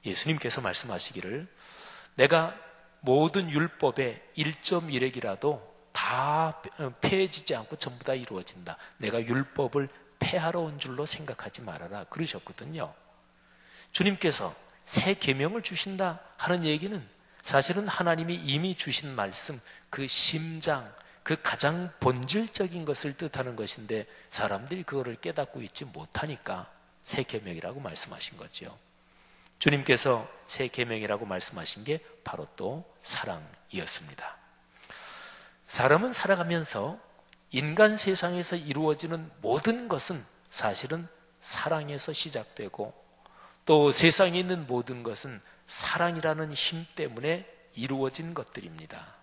예수님께서 말씀하시기를 내가 모든 율법의 1.1핵이라도 다 폐해지지 않고 전부 다 이루어진다. 내가 율법을 폐하러 온 줄로 생각하지 말아라. 그러셨거든요. 주님께서 새 계명을 주신다 하는 얘기는 사실은 하나님이 이미 주신 말씀, 그 심장, 그 가장 본질적인 것을 뜻하는 것인데 사람들이 그거를 깨닫고 있지 못하니까 새 계명이라고 말씀하신 거죠. 주님께서 새 계명이라고 말씀하신 게 바로 또 사랑이었습니다. 사람은 살아가면서 인간 세상에서 이루어지는 모든 것은 사실은 사랑에서 시작되고 또 세상에 있는 모든 것은 사랑이라는 힘 때문에 이루어진 것들입니다.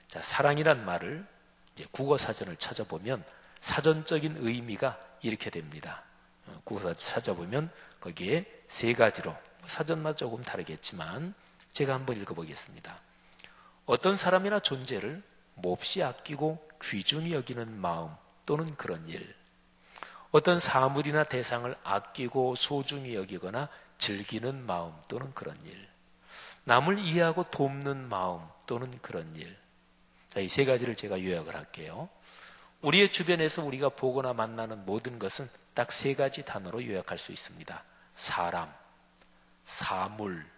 자, 사랑이란 말을 이제 국어사전을 찾아보면 사전적인 의미가 이렇게 됩니다. 국어사전 찾아보면 거기에 세 가지로 사전마다 조금 다르겠지만 제가 한번 읽어보겠습니다. 어떤 사람이나 존재를 몹시 아끼고 귀중히 여기는 마음 또는 그런 일, 어떤 사물이나 대상을 아끼고 소중히 여기거나 즐기는 마음 또는 그런 일, 남을 이해하고 돕는 마음 또는 그런 일. 자, 이 세 가지를 제가 요약을 할게요. 우리의 주변에서 우리가 보거나 만나는 모든 것은 딱 세 가지 단어로 요약할 수 있습니다. 사람, 사물,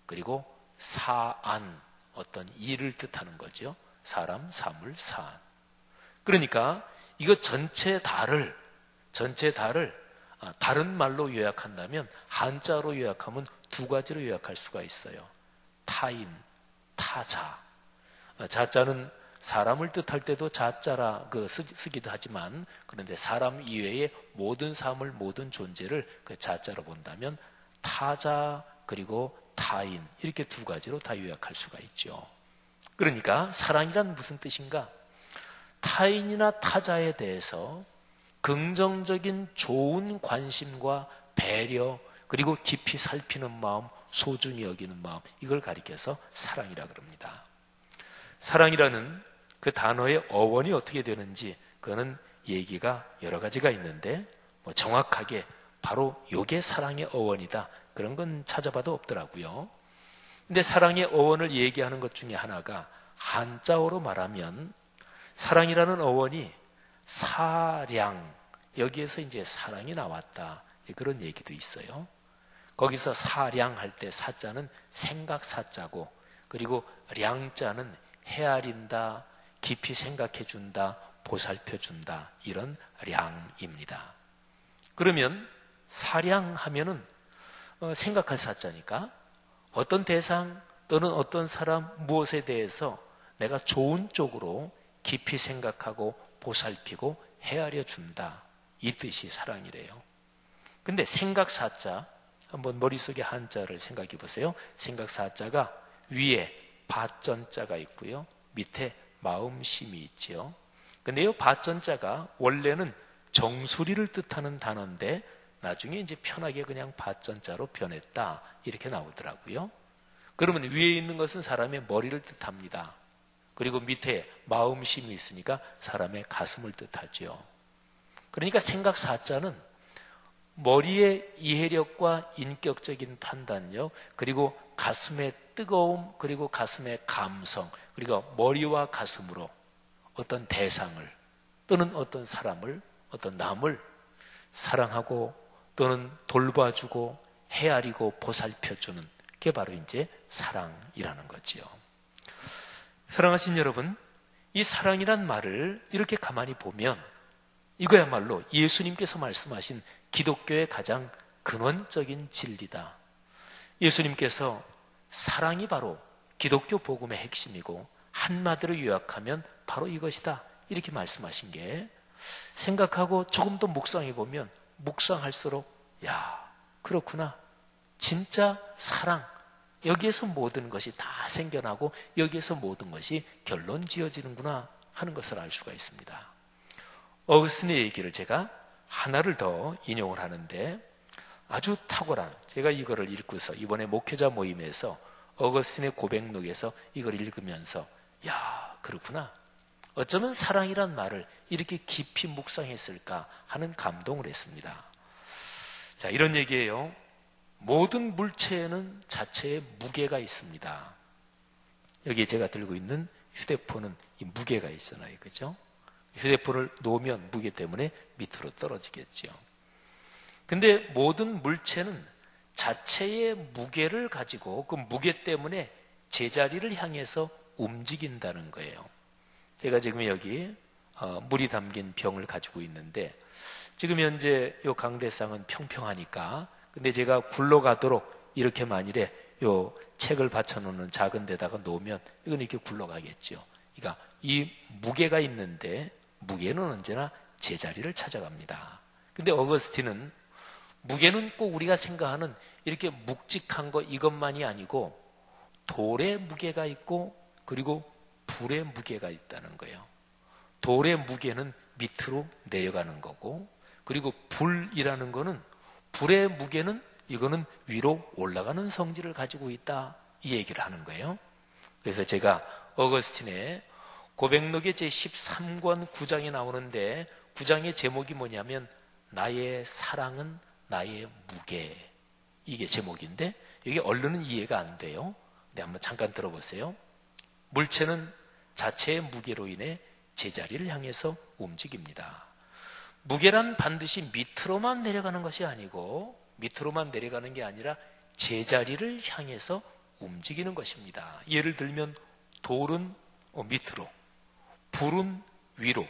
그리고 사안, 어떤 일을 뜻하는 거죠. 사람, 사물, 사안. 그러니까 이거 전체 다를 다른 말로 요약한다면 한자로 요약하면 두 가지로 요약할 수가 있어요. 타인, 타자. 자자는 사람을 뜻할 때도 자자라 쓰기도 하지만 그런데 사람 이외의 모든 사물, 모든 존재를 그 자자로 본다면 타자 그리고 타인 이렇게 두 가지로 다 요약할 수가 있죠. 그러니까 사랑이란 무슨 뜻인가? 타인이나 타자에 대해서 긍정적인 좋은 관심과 배려 그리고 깊이 살피는 마음, 소중히 여기는 마음, 이걸 가리켜서 사랑이라 그럽니다. 사랑이라는 그 단어의 어원이 어떻게 되는지 그거는 얘기가 여러 가지가 있는데 정확하게 바로 요게 사랑의 어원이다 그런 건 찾아봐도 없더라고요. 근데 사랑의 어원을 얘기하는 것 중에 하나가 한자어로 말하면 사랑이라는 어원이 사량, 여기에서 이제 사랑이 나왔다 그런 얘기도 있어요. 거기서 사량할 때 사자는 생각 사자고, 그리고 량자는 헤아린다, 깊이 생각해준다, 보살펴준다, 이런 량입니다. 그러면 사량하면은 생각할 사자니까 어떤 대상 또는 어떤 사람 무엇에 대해서 내가 좋은 쪽으로 깊이 생각하고 보살피고 헤아려 준다, 이 뜻이 사랑이래요. 근데 생각 사자, 한번 머릿속에 한자를 생각해 보세요. 생각 사자가 위에 밭전자가 있고요, 밑에 마음심이 있죠. 근데 이 밭전자가 원래는 정수리를 뜻하는 단어인데 나중에 이제 편하게 그냥 밭전자로 변했다 이렇게 나오더라고요. 그러면 위에 있는 것은 사람의 머리를 뜻합니다. 그리고 밑에 마음심이 있으니까 사람의 가슴을 뜻하죠. 그러니까 생각 사자는 머리의 이해력과 인격적인 판단력, 그리고 가슴의 뜨거움, 그리고 가슴의 감성, 그리고 머리와 가슴으로 어떤 대상을 또는 어떤 사람을, 어떤 남을 사랑하고 또는 돌봐주고 헤아리고 보살펴주는 게 바로 이제 사랑이라는 거지요. 사랑하신 여러분, 이 사랑이란 말을 이렇게 가만히 보면 이거야말로 예수님께서 말씀하신 기독교의 가장 근원적인 진리다. 예수님께서 사랑이 바로 기독교 복음의 핵심이고 한마디로 요약하면 바로 이것이다 이렇게 말씀하신 게, 생각하고 조금 더 묵상해 보면 묵상할수록 야, 그렇구나, 진짜 사랑, 여기에서 모든 것이 다 생겨나고 여기에서 모든 것이 결론 지어지는구나 하는 것을 알 수가 있습니다. 어거스틴의 얘기를 제가 하나를 더 인용을 하는데 아주 탁월한, 제가 이거를 읽고서 이번에 목회자 모임에서 어거스틴의 고백록에서 이걸 읽으면서 야, 그렇구나, 어쩌면 사랑이란 말을 이렇게 깊이 묵상했을까 하는 감동을 했습니다. 자, 이런 얘기예요. 모든 물체에는 자체의 무게가 있습니다. 여기 제가 들고 있는 휴대폰은 이 무게가 있잖아요, 그죠? 휴대폰을 놓으면 무게 때문에 밑으로 떨어지겠죠. 근데 모든 물체는 자체의 무게를 가지고 그 무게 때문에 제자리를 향해서 움직인다는 거예요. 제가 지금 여기 물이 담긴 병을 가지고 있는데 지금 현재 이 강대상은 평평하니까, 근데 제가 굴러가도록 이렇게 만일에 요 책을 받쳐놓는 작은 데다가 놓으면 이건 이렇게 굴러가겠죠. 그러니까 이 무게가 있는데 무게는 언제나 제자리를 찾아갑니다. 근데 어거스틴은 무게는 꼭 우리가 생각하는 이렇게 묵직한 거 이것만이 아니고 돌의 무게가 있고 그리고 불의 무게가 있다는 거예요. 돌의 무게는 밑으로 내려가는 거고, 그리고 불이라는 거는, 불의 무게는 이거는 위로 올라가는 성질을 가지고 있다, 이 얘기를 하는 거예요. 그래서 제가 어거스틴의 고백록의 제13권 9장에 나오는데 9장의 제목이 뭐냐면 나의 사랑은 나의 무게, 이게 제목인데 이게 얼른은 이해가 안 돼요. 근데 한번 잠깐 들어보세요. 물체는 자체의 무게로 인해 제자리를 향해서 움직입니다. 무게란 반드시 밑으로만 내려가는 것이 아니고, 밑으로만 내려가는 게 아니라 제자리를 향해서 움직이는 것입니다. 예를 들면 돌은 밑으로, 불은 위로,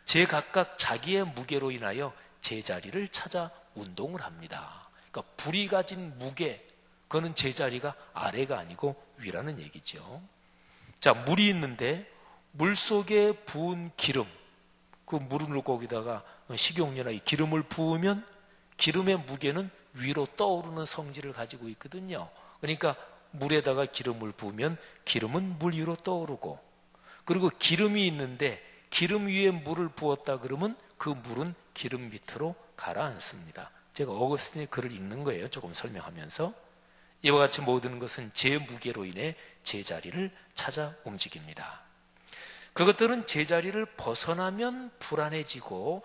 제각각 자기의 무게로 인하여 제자리를 찾아 운동을 합니다. 그러니까 불이 가진 무게, 그거는 제자리가 아래가 아니고 위라는 얘기죠. 자, 물이 있는데 물 속에 부은 기름, 그 물을 거기다가 식용유나 이 기름을 부으면 기름의 무게는 위로 떠오르는 성질을 가지고 있거든요. 그러니까 물에다가 기름을 부으면 기름은 물 위로 떠오르고, 그리고 기름이 있는데 기름 위에 물을 부었다 그러면 그 물은 기름 밑으로 가라앉습니다. 제가 어거스틴의 글을 읽는 거예요. 조금 설명하면서. 이와 같이 모든 것은 제 무게로 인해 제자리를 찾아 움직입니다. 그것들은 제자리를 벗어나면 불안해지고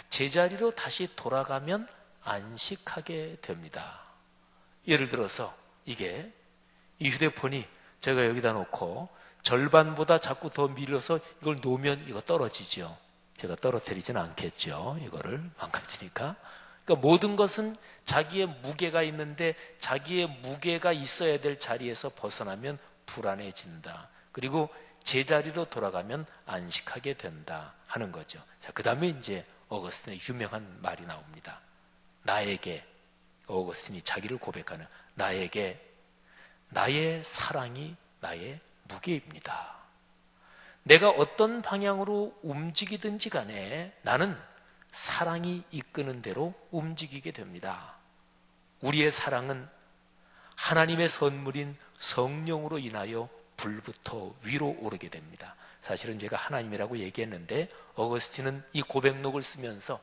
제자리로 다시 돌아가면 안식하게 됩니다. 예를 들어서 이게 이 휴대폰이 제가 여기다 놓고 절반보다 자꾸 더 밀어서 이걸 놓으면 이거 떨어지죠. 제가 떨어뜨리지는 않겠죠. 이거를 망가지니까. 그러니까 모든 것은 자기의 무게가 있는데 자기의 무게가 있어야 될 자리에서 벗어나면 불안해진다. 그리고 제자리로 돌아가면 안식하게 된다 하는 거죠. 자, 그 다음에 이제 어거스틴의 유명한 말이 나옵니다. 나에게, 어거스틴이 자기를 고백하는, 나에게 나의 사랑이 나의 무게입니다. 내가 어떤 방향으로 움직이든지 간에 나는 사랑이 이끄는 대로 움직이게 됩니다. 우리의 사랑은 하나님의 선물인 성령으로 인하여 불부터 위로 오르게 됩니다. 사실은 제가 하나님이라고 얘기했는데 어거스틴은 이 고백록을 쓰면서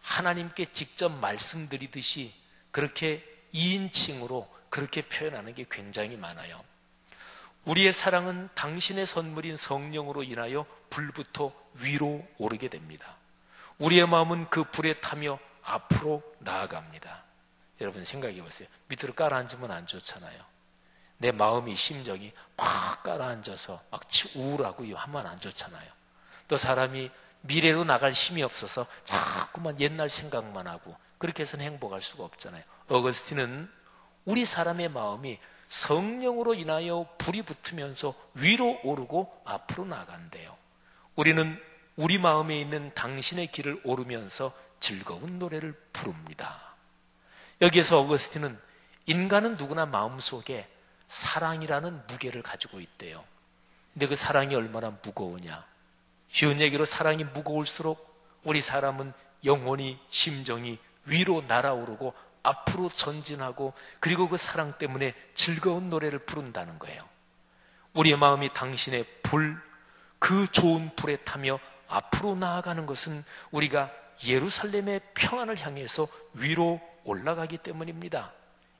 하나님께 직접 말씀드리듯이 그렇게 2인칭으로 그렇게 표현하는 게 굉장히 많아요. 우리의 사랑은 당신의 선물인 성령으로 인하여 불부터 위로 오르게 됩니다. 우리의 마음은 그 불에 타며 앞으로 나아갑니다. 여러분 생각해 보세요. 밑으로 깔아앉으면 안 좋잖아요. 내 마음이, 심정이 막 깔아앉아서 막 우울하고 하면 안 좋잖아요. 또 사람이 미래로 나갈 힘이 없어서 자꾸만 옛날 생각만 하고 그렇게 해서는 행복할 수가 없잖아요. 어거스틴은 우리 사람의 마음이 성령으로 인하여 불이 붙으면서 위로 오르고 앞으로 나간대요. 우리는 우리 마음에 있는 당신의 길을 오르면서 즐거운 노래를 부릅니다. 여기에서 어거스틴은 인간은 누구나 마음속에 사랑이라는 무게를 가지고 있대요. 근데 그 사랑이 얼마나 무거우냐. 쉬운 얘기로 사랑이 무거울수록 우리 사람은 영혼이, 심정이 위로 날아오르고 앞으로 전진하고 그리고 그 사랑 때문에 즐거운 노래를 부른다는 거예요. 우리의 마음이 당신의 불, 그 좋은 불에 타며 앞으로 나아가는 것은 우리가 예루살렘의 평안을 향해서 위로 올라가기 때문입니다.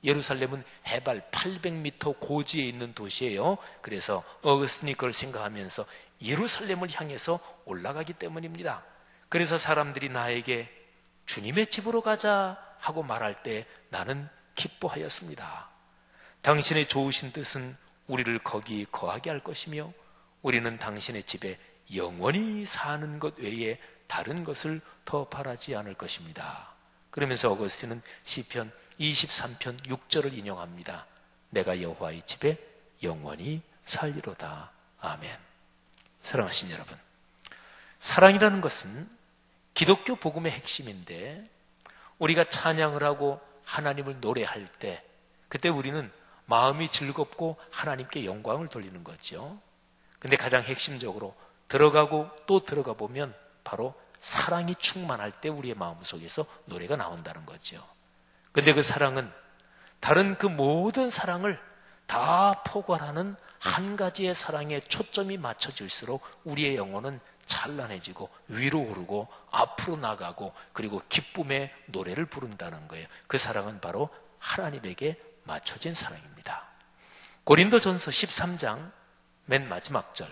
예루살렘은 해발 800m 고지에 있는 도시예요. 그래서 어거스틴이 그걸 생각하면서 예루살렘을 향해서 올라가기 때문입니다. 그래서 사람들이 나에게 주님의 집으로 가자 하고 말할 때 나는 기뻐하였습니다. 당신의 좋으신 뜻은 우리를 거기 거하게 할 것이며 우리는 당신의 집에 영원히 사는 것 외에 다른 것을 더 바라지 않을 것입니다. 그러면서 어거스틴은 시편 23편 6절을 인용합니다. 내가 여호와의 집에 영원히 살리로다. 아멘. 사랑하신 여러분, 사랑이라는 것은 기독교 복음의 핵심인데 우리가 찬양을 하고 하나님을 노래할 때 그때 우리는 마음이 즐겁고 하나님께 영광을 돌리는 거죠. 근데 가장 핵심적으로 들어가고 또 들어가 보면 바로 사랑이 충만할 때 우리의 마음속에서 노래가 나온다는 거죠. 근데 그 사랑은 다른 그 모든 사랑을 다 포괄하는 한 가지의 사랑에 초점이 맞춰질수록 우리의 영혼은 찬란해지고 위로 오르고 앞으로 나가고 그리고 기쁨의 노래를 부른다는 거예요. 그 사랑은 바로 하나님에게 맞춰진 사랑입니다. 고린도전서 13장 맨 마지막 절,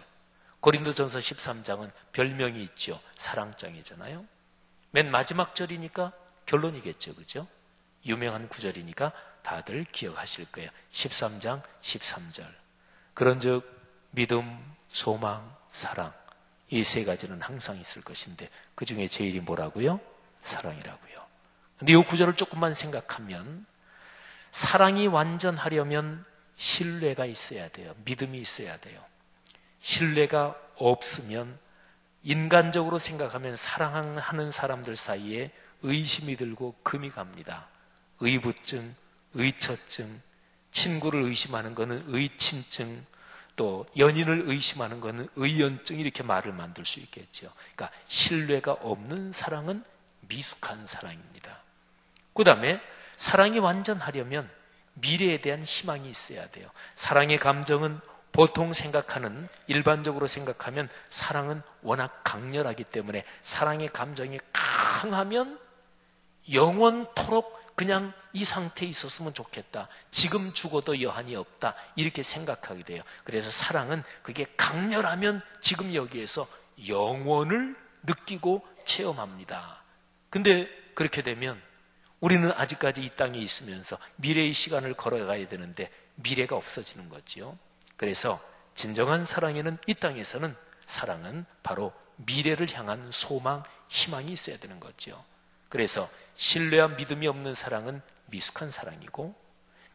고린도전서 13장은 별명이 있죠. 사랑장이잖아요. 맨 마지막 절이니까 결론이겠죠. 그죠? 유명한 구절이니까 다들 기억하실 거예요. 13장 13절. 그런즉 믿음, 소망, 사랑 이 세 가지는 항상 있을 것인데 그 중에 제일이 뭐라고요? 사랑이라고요. 근데 이 구절을 조금만 생각하면 사랑이 완전하려면 신뢰가 있어야 돼요. 믿음이 있어야 돼요. 신뢰가 없으면 인간적으로 생각하면 사랑하는 사람들 사이에 의심이 들고 금이 갑니다. 의부증, 의처증, 친구를 의심하는 것은 의친증, 또 연인을 의심하는 것은 의연증 이렇게 말을 만들 수 있겠죠. 그러니까 신뢰가 없는 사랑은 미숙한 사랑입니다. 그 다음에 사랑이 완전하려면 미래에 대한 희망이 있어야 돼요. 사랑의 감정은 보통 생각하는, 일반적으로 생각하면 사랑은 워낙 강렬하기 때문에 사랑의 감정이 강하면 영원토록 그냥 이 상태에 있었으면 좋겠다, 지금 죽어도 여한이 없다, 이렇게 생각하게 돼요. 그래서 사랑은 그게 강렬하면 지금 여기에서 영원을 느끼고 체험합니다. 근데 그렇게 되면 우리는 아직까지 이 땅에 있으면서 미래의 시간을 걸어가야 되는데 미래가 없어지는 거지요. 그래서 진정한 사랑에는, 이 땅에서는 사랑은 바로 미래를 향한 소망, 희망이 있어야 되는 거죠. 그래서 신뢰와 믿음이 없는 사랑은 미숙한 사랑이고,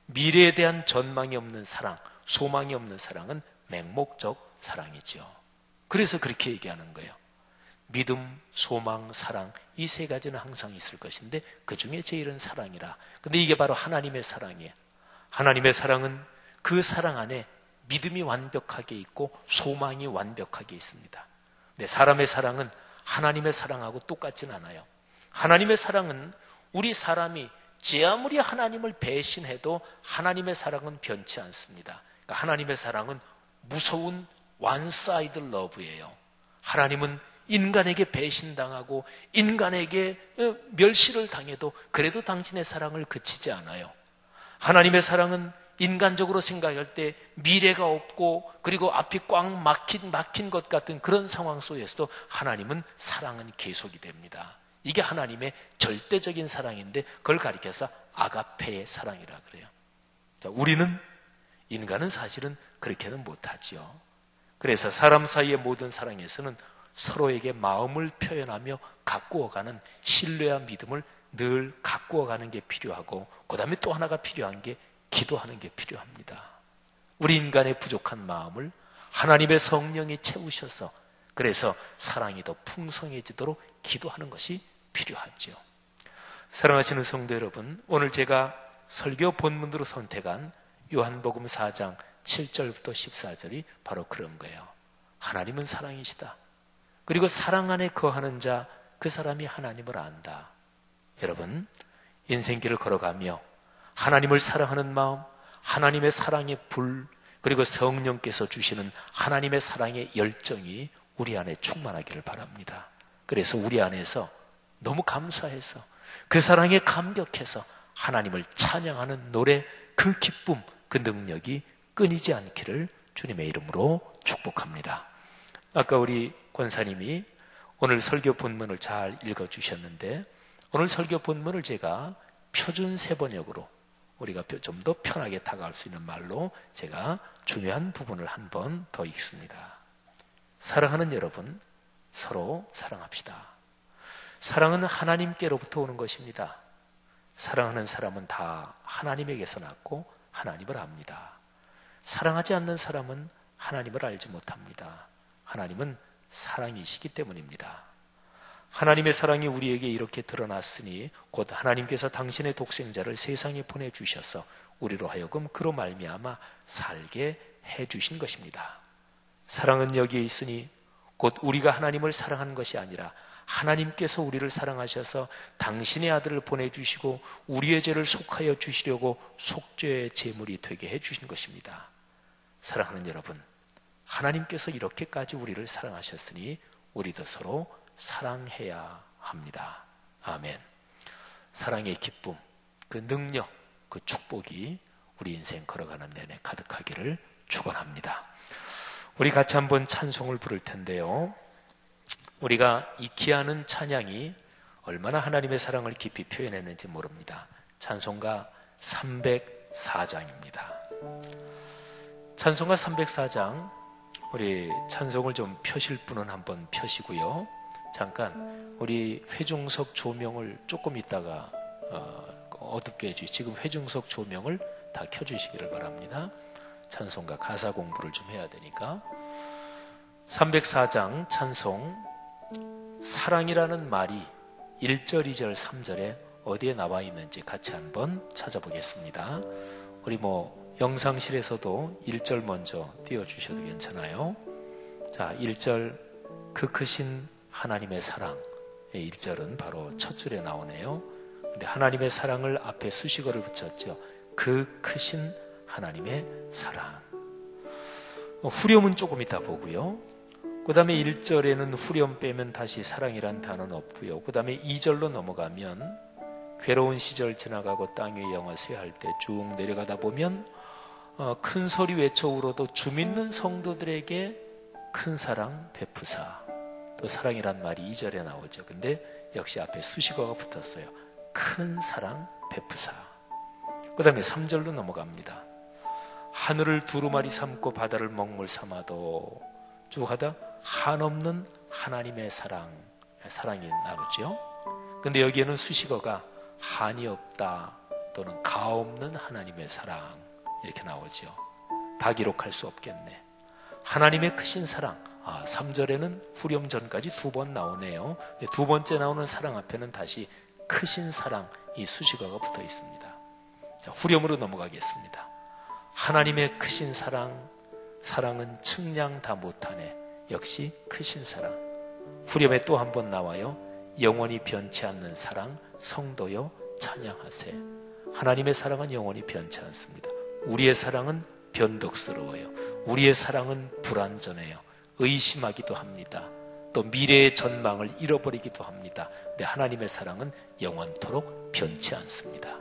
미래에 대한 전망이 없는 사랑, 소망이 없는 사랑은 맹목적 사랑이죠. 그래서 그렇게 얘기하는 거예요. 믿음, 소망, 사랑, 이 세 가지는 항상 있을 것인데 그 중에 제일은 사랑이라. 근데 이게 바로 하나님의 사랑이에요. 하나님의 사랑은 그 사랑 안에 믿음이 완벽하게 있고 소망이 완벽하게 있습니다. 근데 사람의 사랑은 하나님의 사랑하고 똑같진 않아요. 하나님의 사랑은 우리 사람이 제 아무리 하나님을 배신해도 하나님의 사랑은 변치 않습니다. 그러니까 하나님의 사랑은 무서운 one-side love예요. 하나님은 인간에게 배신당하고 인간에게 멸시를 당해도 그래도 당신의 사랑을 그치지 않아요. 하나님의 사랑은 인간적으로 생각할 때 미래가 없고 그리고 앞이 꽉 막힌 것 같은 그런 상황 속에서도 하나님은 사랑은 계속이 됩니다. 이게 하나님의 절대적인 사랑인데 그걸 가리켜서 아가페의 사랑이라 그래요. 자, 우리는, 인간은 사실은 그렇게는 못하지요. 그래서 사람 사이의 모든 사랑에서는 서로에게 마음을 표현하며 가꾸어가는 신뢰와 믿음을 늘 가꾸어가는 게 필요하고, 그 다음에 또 하나가 필요한 게 기도하는 게 필요합니다. 우리 인간의 부족한 마음을 하나님의 성령이 채우셔서 그래서 사랑이 더 풍성해지도록 기도하는 것이 필요하죠. 사랑하시는 성도 여러분, 오늘 제가 설교 본문으로 선택한 요한복음 4장 7절부터 14절이 바로 그런 거예요. 하나님은 사랑이시다. 그리고 사랑 안에 거하는 자, 그 사람이 하나님을 안다. 여러분, 인생길을 걸어가며 하나님을 사랑하는 마음, 하나님의 사랑의 불, 그리고 성령께서 주시는 하나님의 사랑의 열정이 우리 안에 충만하기를 바랍니다. 그래서 우리 안에서 너무 감사해서 그 사랑에 감격해서 하나님을 찬양하는 노래, 그 기쁨, 그 능력이 끊이지 않기를 주님의 이름으로 축복합니다. 아까 우리 권사님이 오늘 설교 본문을 잘 읽어주셨는데, 오늘 설교 본문을 제가 표준 세번역으로 우리가 좀 더 편하게 다가갈 수 있는 말로 제가 중요한 부분을 한 번 더 읽습니다. 사랑하는 여러분, 서로 사랑합시다. 사랑은 하나님께로부터 오는 것입니다. 사랑하는 사람은 다 하나님에게서 났고 하나님을 압니다. 사랑하지 않는 사람은 하나님을 알지 못합니다. 하나님은 사랑이시기 때문입니다. 하나님의 사랑이 우리에게 이렇게 드러났으니 곧 하나님께서 당신의 독생자를 세상에 보내주셔서 우리로 하여금 그로 말미암아 살게 해주신 것입니다. 사랑은 여기에 있으니 곧 우리가 하나님을 사랑한 것이 아니라 하나님께서 우리를 사랑하셔서 당신의 아들을 보내주시고 우리의 죄를 속하여 주시려고 속죄의 제물이 되게 해주신 것입니다. 사랑하는 여러분, 하나님께서 이렇게까지 우리를 사랑하셨으니 우리도 서로 사랑해야 합니다. 아멘. 사랑의 기쁨, 그 능력, 그 축복이 우리 인생 걸어가는 내내 가득하기를 축원합니다. 우리 같이 한번 찬송을 부를 텐데요. 우리가 익히하는 찬양이 얼마나 하나님의 사랑을 깊이 표현했는지 모릅니다. 찬송가 304장입니다. 찬송가 304장, 우리 찬송을 좀 펴실 분은 한번 펴시고요. 잠깐 우리 회중석 조명을 조금 있다가 어둡게 해주시. 지금 회중석 조명을 다 켜주시기를 바랍니다. 찬송가 가사 공부를 좀 해야 되니까. 304장 찬송, 사랑이라는 말이 1절, 2절, 3절에 어디에 나와 있는지 같이 한번 찾아보겠습니다. 우리 영상실에서도 1절 먼저 띄워주셔도 괜찮아요. 자, 1절, 그 크신 하나님의 사랑. 1절은 바로 첫 줄에 나오네요. 근데 하나님의 사랑을 앞에 수식어를 붙였죠. 그 크신 하나님의 사랑. 후렴은 조금 이따 보고요. 그 다음에 1절에는 후렴 빼면 다시 사랑이란 단어는 없고요. 그 다음에 2절로 넘어가면 괴로운 시절 지나가고 땅 위에 영화 쇠할 때 쭉 내려가다 보면 큰 소리 외쳐 울어도 주 믿는 성도들에게 큰 사랑 베푸사. 또 사랑이란 말이 2절에 나오죠. 근데 역시 앞에 수식어가 붙었어요. 큰 사랑 베푸사. 그 다음에 3절로 넘어갑니다. 하늘을 두루마리 삼고 바다를 먹물 삼아도 쭉 하다 한없는 하나님의 사랑이 나오죠. 근데 여기에는 수식어가 한이 없다 또는 가없는 하나님의 사랑 이렇게 나오죠. 다 기록할 수 없겠네. 하나님의 크신 사랑. 3절에는 후렴 전까지 2번 나오네요. 두 번째 나오는 사랑 앞에는 다시 크신 사랑 이 수식어가 붙어 있습니다. 자, 후렴으로 넘어가겠습니다. 하나님의 크신 사랑은 측량 다 못하네. 역시 크신 사랑. 후렴에 또 한 번 나와요. 영원히 변치 않는 사랑 성도여 찬양하세. 하나님의 사랑은 영원히 변치 않습니다. 우리의 사랑은 변덕스러워요. 우리의 사랑은 불완전해요. 의심하기도 합니다. 또 미래의 전망을 잃어버리기도 합니다. 근데 하나님의 사랑은 영원토록 변치 않습니다.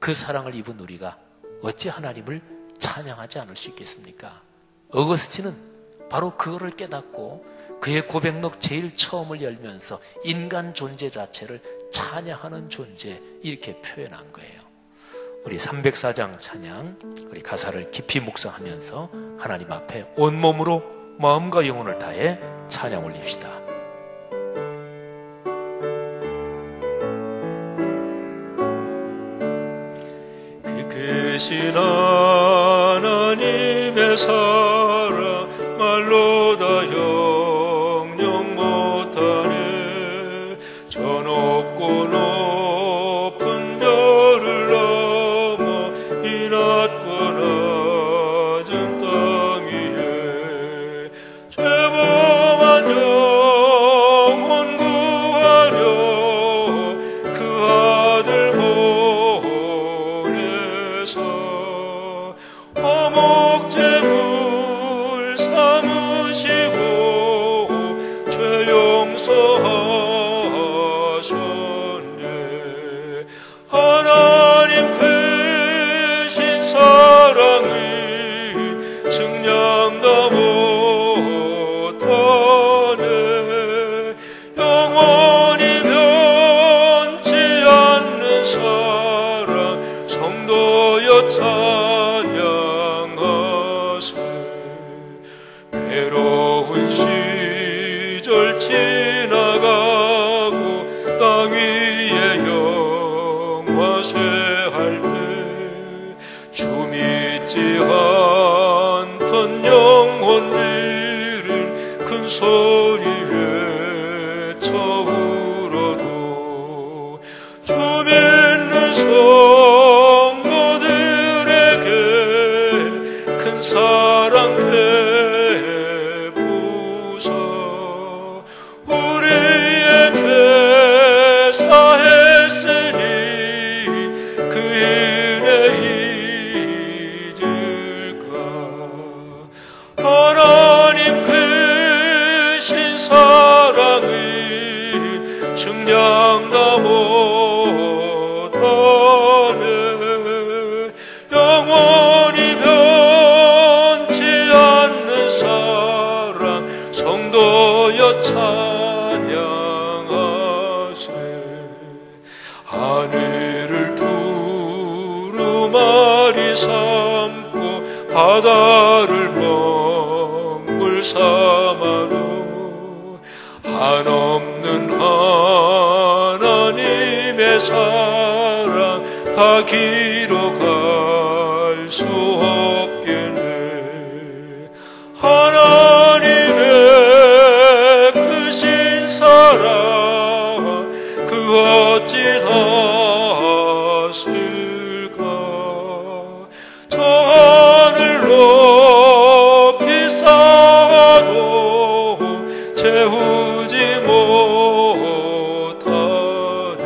그 사랑을 입은 우리가 어찌 하나님을 찬양하지 않을 수 있겠습니까? 어거스틴은 바로 그거를 깨닫고 그의 고백록 제일 처음을 열면서 인간 존재 자체를 찬양하는 존재 이렇게 표현한 거예요. 우리 304장 찬양 우리 가사를 깊이 묵상하면서 하나님 앞에 온몸으로 마음과 영혼을 다해 찬양 올립시다. 그 크신 하나님의 사랑 말로 다 형용 못하네. 저 높고 높은 별을 넘어 이 낮고 낮은 땅 위에 죄범한 영혼 구하려 그 아들 보내서 화목제물 삼으시고 죄 용서하셨네. 하나님 크신 사랑을 측량 다 못하네. 영원히 변치 않는 사랑 성도여 찬양하세. 괴로운 시절 지나가고 땅 위에 영화쇠할 때 주 믿지 않던 영혼들은 큰 소리 외쳐 울어도 주 믿는 성도들에게 큰 사랑 베푸사. 우리의 죄 사했으니 그 은혜 잊을까. 하나님 크신 사랑을 측량 다 못하네. 영원히 변치 않는 사랑 성도여 찬양하세. 하늘을 두루마리 삼고 바다를 먹물 삼아도 한없는 하나님의 사랑 다 기록할 수 없겠네. 하나님의 크신 사랑 그 어찌 닿았을까. 저 하늘 높이 쌓아도 채우지 못하네.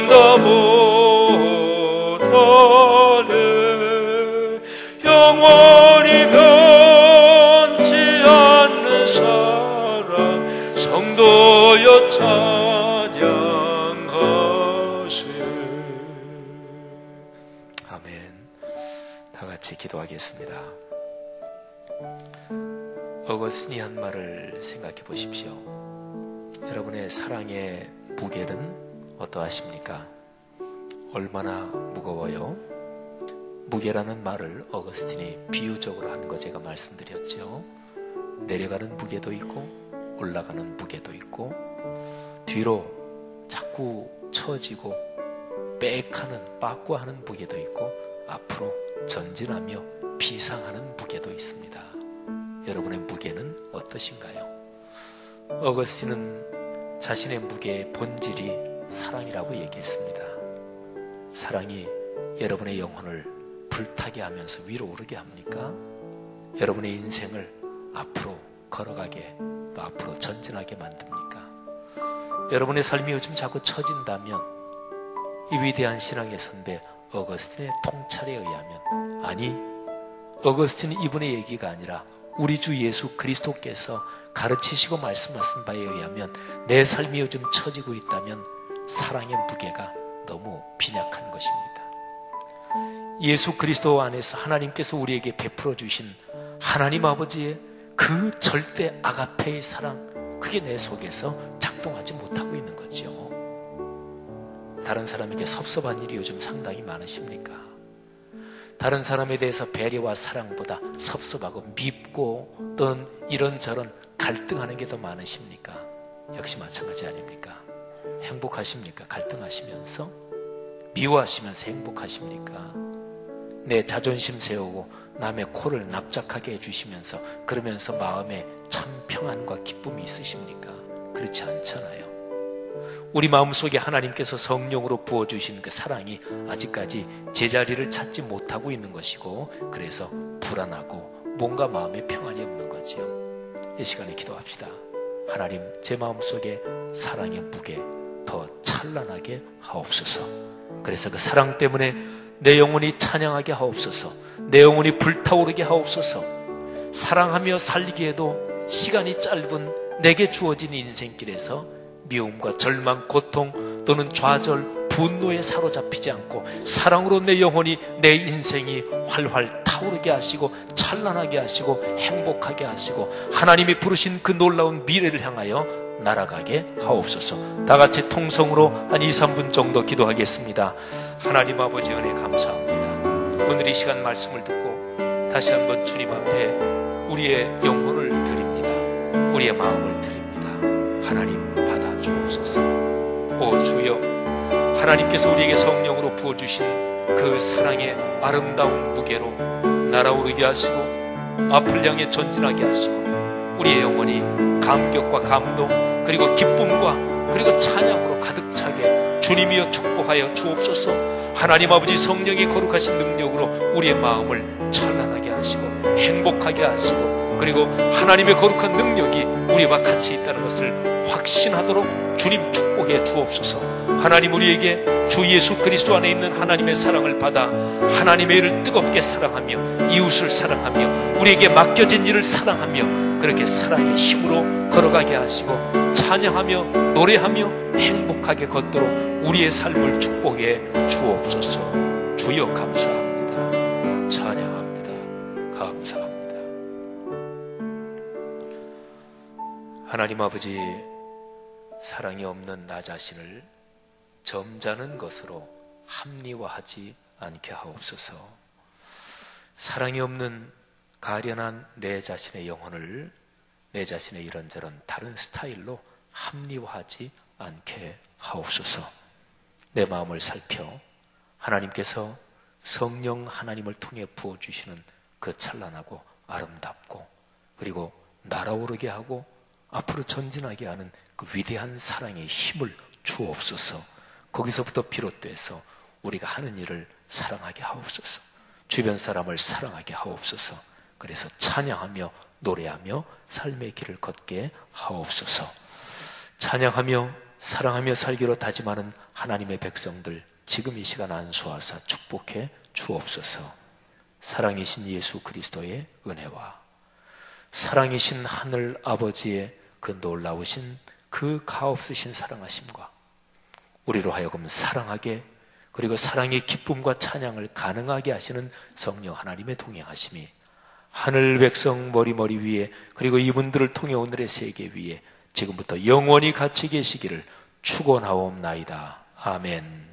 다 못하네. 영원히 변치 않는 사랑 성도여 찬양하세. 아멘. 다 같이 기도하겠습니다. 어거스틴이 한 말을 생각해 보십시오. 여러분의 사랑의 무게는 어떠하십니까? 얼마나 무거워요? 무게라는 말을 어거스틴이 비유적으로 한 거 제가 말씀드렸죠. 내려가는 무게도 있고 올라가는 무게도 있고 뒤로 자꾸 처지고 빽하는 빠꾸하는 무게도 있고 앞으로 전진하며 비상하는 무게도 있습니다. 여러분의 무게는 어떠신가요? 어거스틴은 자신의 무게의 본질이 사랑이라고 얘기했습니다. 사랑이 여러분의 영혼을 불타게 하면서 위로 오르게 합니까? 여러분의 인생을 앞으로 걸어가게 또 앞으로 전진하게 만듭니까? 여러분의 삶이 요즘 자꾸 처진다면 이 위대한 신앙의 선배 어거스틴의 통찰에 의하면, 아니 어거스틴 이분의 얘기가 아니라 우리 주 예수 그리스도께서 가르치시고 말씀하신 바에 의하면 내 삶이 요즘 처지고 있다면 사랑의 무게가 너무 빈약한 것입니다. 예수 그리스도 안에서 하나님께서 우리에게 베풀어 주신 하나님 아버지의 그 절대 아가페의 사랑, 그게 내 속에서 작동하지 못하고 있는 거죠. 다른 사람에게 섭섭한 일이 요즘 상당히 많으십니까? 다른 사람에 대해서 배려와 사랑보다 섭섭하고 밉고 또는 이런저런 갈등하는 게 더 많으십니까? 역시 마찬가지 아닙니까? 행복하십니까? 갈등하시면서? 미워하시면서 행복하십니까? 내 자존심 세우고 남의 코를 납작하게 해주시면서 그러면서 마음에 참 평안과 기쁨이 있으십니까? 그렇지 않잖아요. 우리 마음속에 하나님께서 성령으로 부어주신 그 사랑이 아직까지 제자리를 찾지 못하고 있는 것이고, 그래서 불안하고 뭔가 마음에 평안이 없는 거지요. 이 시간에 기도합시다. 하나님, 제 마음속에 사랑의 무게 더 찬란하게 하옵소서. 그래서 그 사랑 때문에 내 영혼이 찬양하게 하옵소서. 내 영혼이 불타오르게 하옵소서. 사랑하며 살기에도 시간이 짧은 내게 주어진 인생길에서 미움과 절망, 고통 또는 좌절, 분노에 사로잡히지 않고 사랑으로 내 영혼이, 내 인생이 활활 타오르게 하시고 찬란하게 하시고 행복하게 하시고 하나님이 부르신 그 놀라운 미래를 향하여 날아가게 하옵소서. 다 같이 통성으로 한 2, 3분 정도 기도하겠습니다. 하나님 아버지 은혜 감사합니다. 오늘 이 시간 말씀을 듣고 다시 한번 주님 앞에 우리의 영혼을 드립니다. 우리의 마음을 드립니다. 하나님 받아 주옵소서. 오 주여, 하나님께서 우리에게 성령으로 부어주신 그 사랑의 아름다운 무게로 날아오르게 하시고 앞을 향해 전진하게 하시고 우리의 영혼이 감격과 감동 그리고 기쁨과 그리고 찬양으로 가득 차게 주님이여 축복하여 주옵소서. 하나님 아버지 성령의 거룩하신 능력으로 우리의 마음을 찬란하게 하시고 행복하게 하시고 그리고 하나님의 거룩한 능력이 우리와 같이 있다는 것을 확신하도록 주님 축복해 주옵소서. 하나님, 우리에게 주 예수 그리스도 안에 있는 하나님의 사랑을 받아 하나님의 일을 뜨겁게 사랑하며 이웃을 사랑하며 우리에게 맡겨진 일을 사랑하며 그렇게 사랑의 힘으로 걸어가게 하시고 찬양하며 노래하며 행복하게 걷도록 우리의 삶을 축복해 주옵소서. 주여 감사합니다. 찬양합니다. 감사합니다. 하나님 아버지, 사랑이 없는 나 자신을 점잖은 것으로 합리화하지 않게 하옵소서. 사랑이 없는 가련한 내 자신의 영혼을 내 자신의 이런저런 다른 스타일로 합리화하지 않게 하옵소서. 내 마음을 살펴 하나님께서 성령 하나님을 통해 부어주시는 그 찬란하고 아름답고 그리고 날아오르게 하고 앞으로 전진하게 하는 그 위대한 사랑의 힘을 주옵소서. 거기서부터 비롯돼서 우리가 하는 일을 사랑하게 하옵소서. 주변 사람을 사랑하게 하옵소서. 그래서 찬양하며 노래하며 삶의 길을 걷게 하옵소서. 찬양하며 사랑하며 살기로 다짐하는 하나님의 백성들 지금 이 시간 안수하사 축복해 주옵소서. 사랑이신 예수 그리스도의 은혜와 사랑이신 하늘 아버지의 그 놀라우신 그 가없으신 사랑하심과 우리로 하여금 사랑하게, 그리고 사랑의 기쁨과 찬양을 가능하게 하시는 성령 하나님의 동행하심이 하늘 백성 머리 위에, 그리고 이분들을 통해 오늘의 세계 위에 지금부터 영원히 같이 계시기를 축원하옵나이다. 아멘.